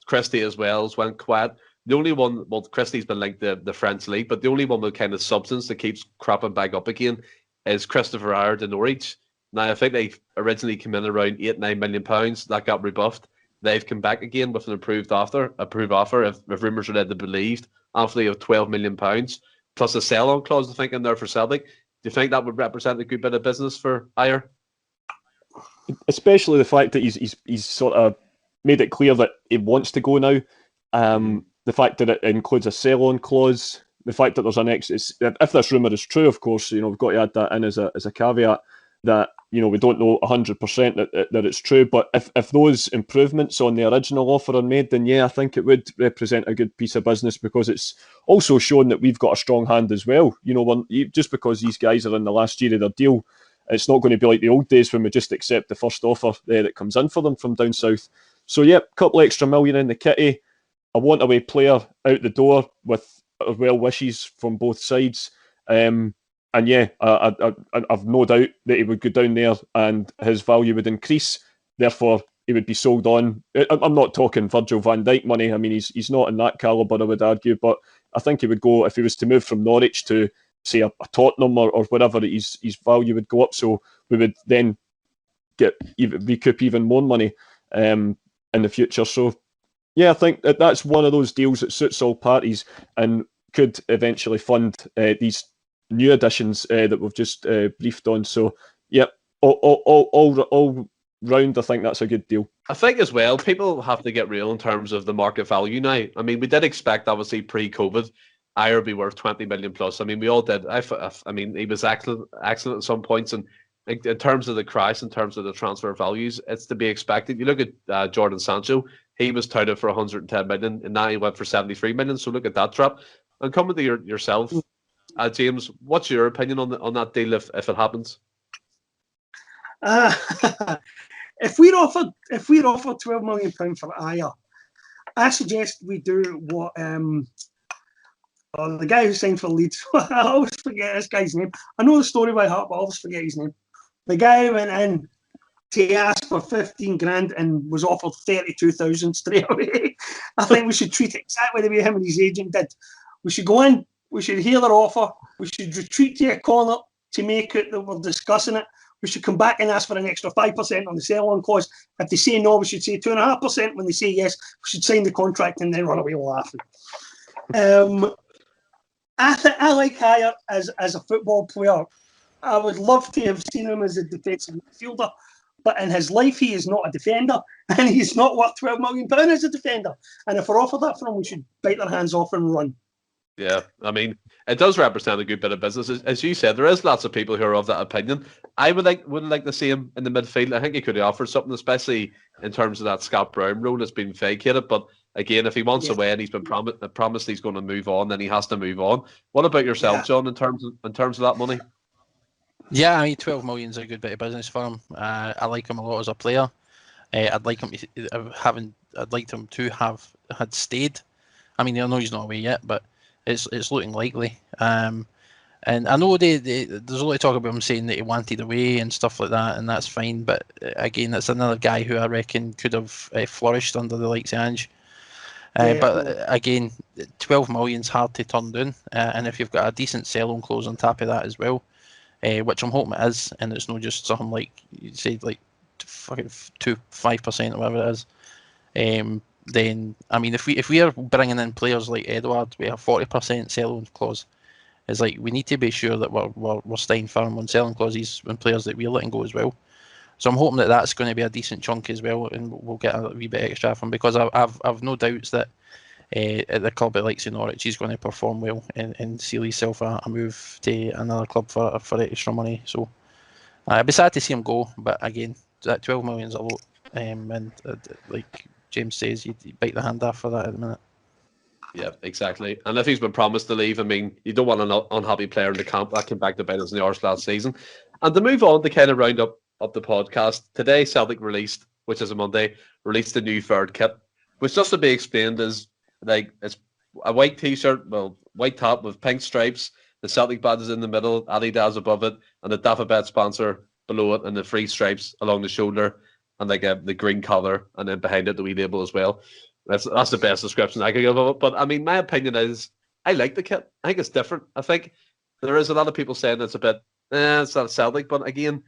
Christie as well has went quiet. The only one, well, Christie's been linked to the French league, but the only one with kind of substance that keeps cropping back up again is Christopher Ayer to Norwich. Now, I think they originally came in around £8-9 million. That got rebuffed. They've come back again with an approved offer, if rumours are led to believed, Anthony, of £12 million, plus a sell-on clause, I think, in there for Celtic. Do you think that would represent a good bit of business for Ayer? Especially the fact that he's sort of made it clear that he wants to go now. The fact that it includes a sell-on clause, the fact that there's an exit. If this rumour is true, of course, we've got to add that in as a caveat that we don't know 100% that it's true. But if those improvements on the original offer are made, then I think it would represent a good piece of business, because it's also shown that we've got a strong hand as well. Just because these guys are in the last year of their deal, it's not going to be like the old days when we just accept the first offer that comes in for them from down south. So, a couple extra million in the kitty. a want-away player out the door with well wishes from both sides. And yeah, I've no doubt that he would go down there and his value would increase. Therefore, he would be sold on. I'm not talking Virgil van Dijk money. I mean, he's not in that calibre, I would argue. But I think he would go, if he was to move from Norwich to, say, a Tottenham or whatever, his value would go up. So we would then recoup even more money in the future. So yeah, I think that's one of those deals that suits all parties and could eventually fund these new additions that we've just briefed on. So yeah, all round, I think that's a good deal. I think as well, people have to get real in terms of the market value now. I mean, we did expect, obviously, pre-COVID, Ayer would be worth 20 million plus. I mean, we all did. I mean, he was excellent at some points, and in terms of the price, in terms of the transfer values, it's to be expected. You look at Jordan Sancho, he was touted for 110 million, and now he went for 73 million. So look at that drop. And coming to yourself, James, what's your opinion on that deal if it happens? If we're offered £12 million for Ayer, I suggest we do what the guy who signed for Leeds. I always forget this guy's name. I know the story by heart, but I always forget his name. The guy went in to ask for 15 grand and was offered 32,000 straight away. I think we should treat it exactly the way him and his agent did. We should go in, we should hear their offer, we should retreat to a corner to make it that we're discussing it. We should come back and ask for an extra 5% on the sell-on clause. If they say no, we should say 2.5%. When they say yes, we should sign the contract and then run away laughing. I like Ayer as a football player. I would love to have seen him as a defensive midfielder, but in his life he is not a defender, and he's not worth £12 million as a defender. And if we're offered that for him, we should bite their hands off and run. Yeah, I mean, it does represent a good bit of business. As you said, there is lots of people who are of that opinion. I would like to see him in the midfield. I think he could have offered something, especially in terms of that Scott Brown role that's been vacated. But again, if he wants away and he's been promised he's going to move on, then he has to move on. What about yourself, John, in terms of that money? Yeah, I mean, 12 million is a good bit of business for him. I like him a lot as a player. I'd like him to have had stayed. I mean, I know he's not away yet, but it's looking likely. And I know there's a lot of talk about him saying that he wanted away and stuff like that, and that's fine. But again, that's another guy who I reckon could have flourished under the likes of Ange. But again, 12 million's hard to turn down, and if you've got a decent sell-on clause on top of that as well, which I'm hoping it is, and it's not just something like you say, like 5% or whatever it is. Then I mean, if we are bringing in players like Edouard, we have 40% sell-on clause. It's like we need to be sure that we're staying firm on selling clauses when players that we're letting go as well. So I'm hoping that that's going to be a decent chunk as well, and we'll get a wee bit extra from him, because I've no doubts that at the club that likes in Norwich, he's going to perform well and seal himself a move to another club for extra money. So I'd be sad to see him go, but again, that 12 million is a lot, and like James says, you bite the hand off for that at the minute. Yeah, exactly. And if he's been promised to leave, I mean, you don't want an unhappy player in the camp. That came back to bite us in the arse last season. And to move on to kind of round up the podcast, today Celtic released, which is a Monday, released a new third kit, which just to be explained is like it's a white t-shirt, well, white top with pink stripes, the Celtic badge is in the middle, Adidas above it, and the Dafabet sponsor below it, and the three stripes along the shoulder, and like the green collar, and then behind it the wee label as well. That's the best description I could give of it. But I mean, my opinion is I like the kit. I think it's different. I think there is a lot of people saying it's a bit, it's not Celtic, but again,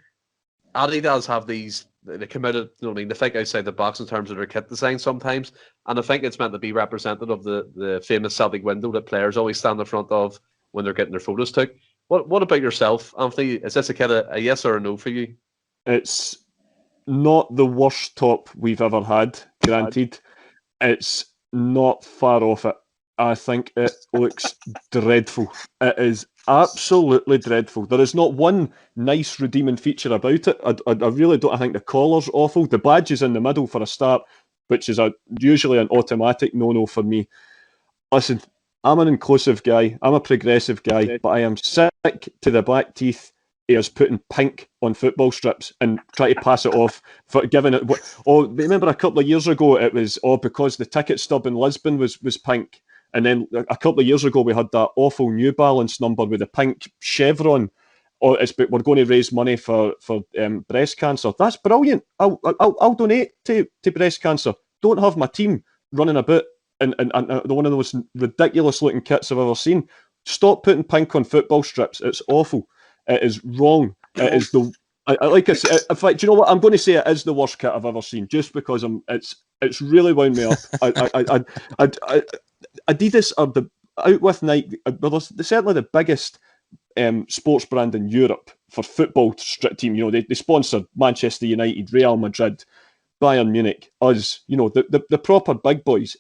Adidas have these, they come out of, you know what I mean, they think outside the box in terms of their kit design sometimes, and I think it's meant to be representative of the famous Celtic window that players always stand in front of when they're getting their photos took. What about yourself, Anthony? Is this a kit a yes or a no for you? It's not the worst top we've ever had, granted. It's not far off it. I think it looks dreadful. It is absolutely dreadful. There is not one nice redeeming feature about it. I really don't. I think the collar's awful. The badge is in the middle for a start, which is usually an automatic no-no for me. Listen, I'm an inclusive guy. I'm a progressive guy, but I am sick to the back teeth is putting pink on football strips and try to pass it off for giving it. Oh, remember a couple of years ago it was because the ticket stub in Lisbon was pink, and then a couple of years ago we had that awful New Balance number with a pink chevron. Oh, we're going to raise money for breast cancer. That's brilliant. I'll donate to breast cancer. Don't have my team running about and one of the most ridiculous looking kits I've ever seen. Stop putting pink on football strips. It's awful. It is wrong. It is like I said. In fact, do you know what? I'm going to say it is the worst kit I've ever seen, just because it's really wound me up. Adidas are out with Nike. They're certainly the biggest sports brand in Europe for football team. They sponsor Manchester United, Real Madrid, Bayern Munich, us. The proper big boys.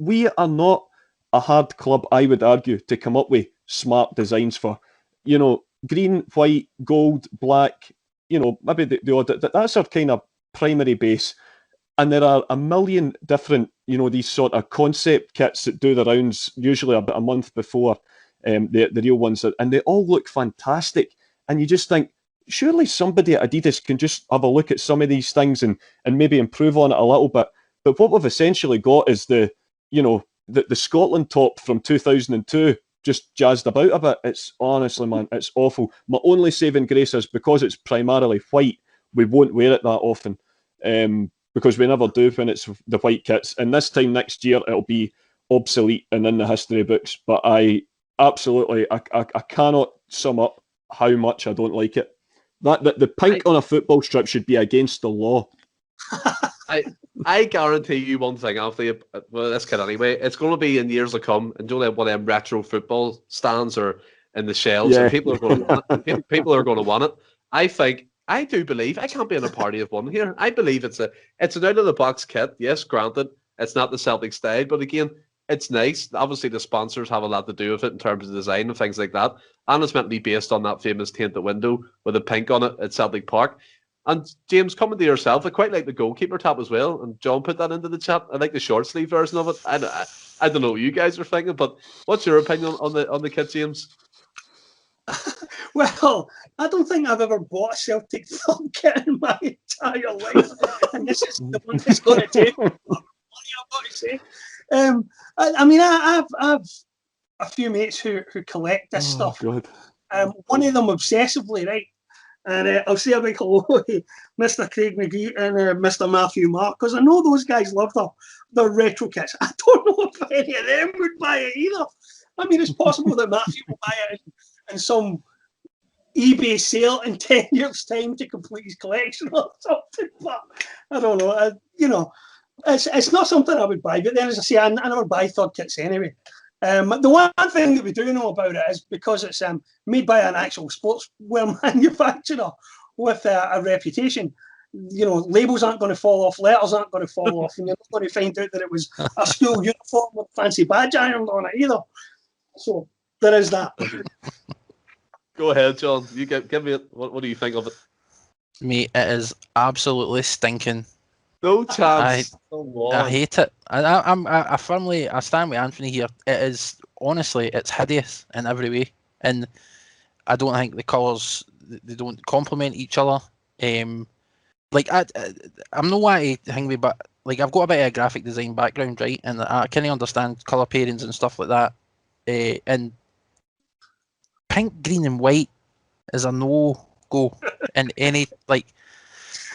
We are not a hard club, I would argue, to come up with smart designs for. Green, white, gold, black. Maybe the odd. That's our kind of primary base. And there are a million different, these sort of concept kits that do the rounds usually about a month before the real ones, and they all look fantastic. And you just think, surely somebody at Adidas can just have a look at some of these things and maybe improve on it a little bit. But what we've essentially got is the Scotland top from 2002 just jazzed about a bit. It's honestly, man, it's awful. My only saving grace is because it's primarily white, we won't wear it that often. Because we never do when it's the white kits. And this time next year, it'll be obsolete and in the history books. But I cannot sum up how much I don't like it. The pink on a football strip should be against the law. I guarantee you one thing, Anthony. Well, this kid anyway. It's going to be in years to come, and don't have one of them retro football stands or in the shelves, and people are going to want it. People are going to want it. I do believe, I can't be in a party of one here. I believe it's an out of the box kit. Yes, granted, it's not the Celtic style, but again, it's nice. Obviously, the sponsors have a lot to do with it in terms of design and things like that. And it's meant to be based on that famous tainted window with the pink on it at Celtic Park. And James, coming to yourself, I quite like the goalkeeper tab as well. And John put that into the chat. I like the short sleeve version of it. I don't know what you guys are thinking, but what's your opinion on the kit, James? Well, I don't think I've ever bought a Celtic film kit in my entire life, and this is the one that's going to take money, I've got to say. I've a few mates who collect this stuff. God. One of them obsessively, right? And I'll say a big hello to Mr. Craig McGee and Mr. Matthew Mark, because I know those guys love their retro kits. I don't know if any of them would buy it either. I mean, it's possible that Matthew will buy it in some eBay sale in 10 years' time to complete his collection or something, but I don't know. It's not something I would buy. But then, as I say, I never buy third kits anyway. The one thing that we do know about it is because it's made by an actual sportswear manufacturer with a reputation. Labels aren't going to fall off, letters aren't going to fall off, and you're not going to find out that it was a school uniform with a fancy badge ironed on it either. So there is that. Go ahead, John. You give me it. What do you think of it? Mate, it is absolutely stinking. No chance. I hate it. I firmly stand with Anthony here. It is honestly, it's hideous in every way, and I don't think the colours they don't complement each other. I'm not why to hang me, but I've got a bit of a graphic design background, right, and I kind of understand colour pairings and stuff like that. And pink, green, and white is a no-go in any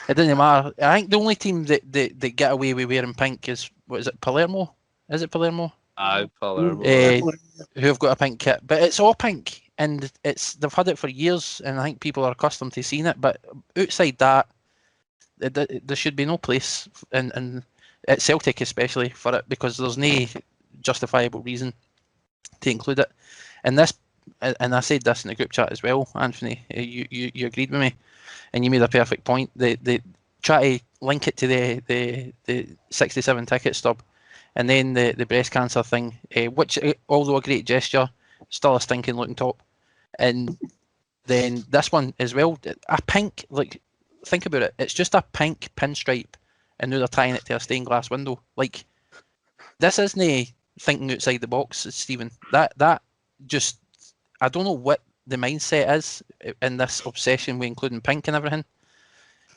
It doesn't matter. I think the only team that get away with wearing pink is Palermo? Is it Palermo? Aye, Palermo. Who have got a pink kit, but it's all pink, and they've had it for years, and I think people are accustomed to seeing it. But outside that, there should be no place, and at Celtic especially for it, because there's no justifiable reason to include it. And I said this in the group chat as well, Anthony. You agreed with me, and you made a perfect point. They try to link it to the 67 ticket stub, and then the breast cancer thing, which, although a great gesture, still a stinking looking top. And then this one as well, a pink, think about it. It's just a pink pinstripe, and now they're tying it to a stained glass window. This isn't thinking outside the box, Stephen. That just, I don't know what the mindset is in this obsession with including pink and everything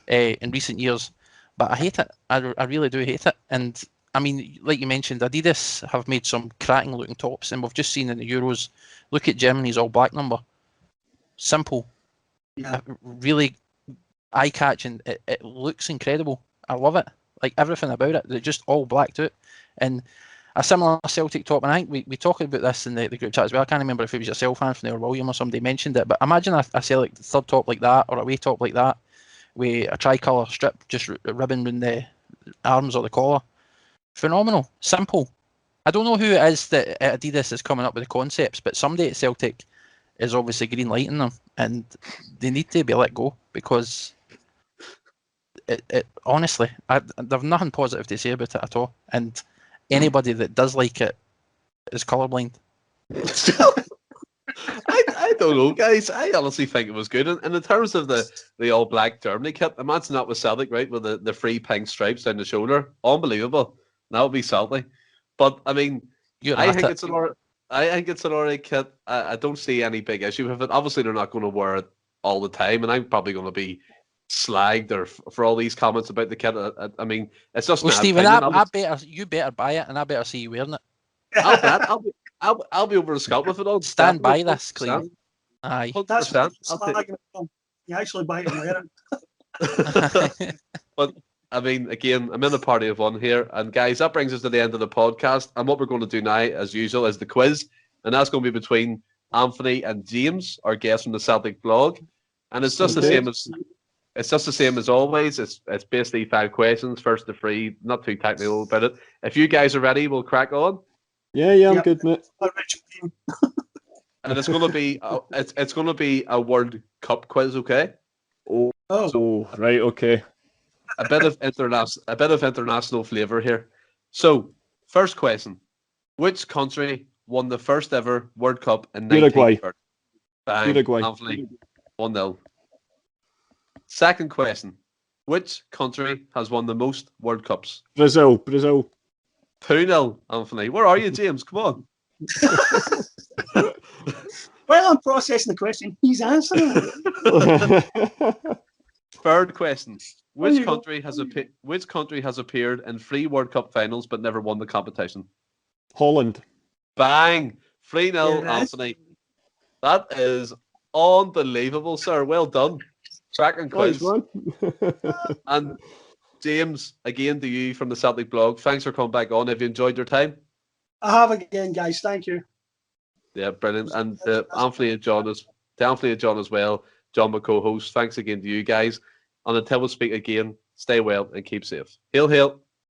in recent years. But I hate it. I really do hate it. And I mean, like you mentioned, Adidas have made some cracking looking tops, and we've just seen in the Euros. Look at Germany's all black number. Simple, really eye catching. It looks incredible. I love it. Like everything about it. They're just all blacked out, and a similar Celtic top. And I think we talked about this in the group chat as well. I can't remember if it was yourself, Anthony, or William, or somebody mentioned it. But imagine a Celtic third top like that, or a away top like that, with a tricolour strip just ribbon around the arms or the collar. Phenomenal, simple. I don't know who it is that Adidas is coming up with the concepts, but somebody at Celtic is obviously green lighting them, and they need to be let go, because it honestly, I've nothing positive to say about it at all. And anybody that does like it is colourblind. I don't know, guys. I honestly think it was good. And in terms of the all black Germany kit, imagine that with Celtic, right, with the three pink stripes down the shoulder. Unbelievable. That would be Celtic. But I mean, I think it's an alright kit. I don't see any big issue with it. Obviously, they're not going to wear it all the time, and I'm probably going to be slagged or for all these comments about the kit. I mean, it's just. Well, Stephen, you better buy it, and I better see you wearing it. I'll be over the scalp with it on. Stand by this, Clean. Aye, 100%. You actually buy it and wear it. But I mean, again, I'm in the party of one here, and guys, that brings us to the end of the podcast. And what we're going to do now, as usual, is the quiz, and that's going to be between Anthony and James, our guest from the CelticBlog, and it's just the same as always. It's basically 5 questions, first to 3, not too technical about it. If you guys are ready, we'll crack on. Yeah, I'm good, mate. And it's going to be it's going to be a World Cup quiz, okay? Oh, right, okay. A bit of international flavour here. So, first question: which country won the first ever World Cup in 1930? Bang, Uruguay. Anthony, 1-0. Second question: which country has won the most World Cups? Brazil. 2-0, Anthony. Where are you, James? Come on. While I'm processing the question, he's answering it. Third question: which country has appeared in 3 World Cup finals but never won the competition? Holland. Bang! 3-0, Yeah, Anthony. That is unbelievable, sir. Well done. Cracking quiz. And James, again to you from the CelticBlog. Thanks for coming back on. Have you enjoyed your time? I have again, guys. Thank you. Yeah, brilliant. And Anthony and John as well. John, my co-host. Thanks again to you guys. And until we speak again, stay well and keep safe. Hail, hail.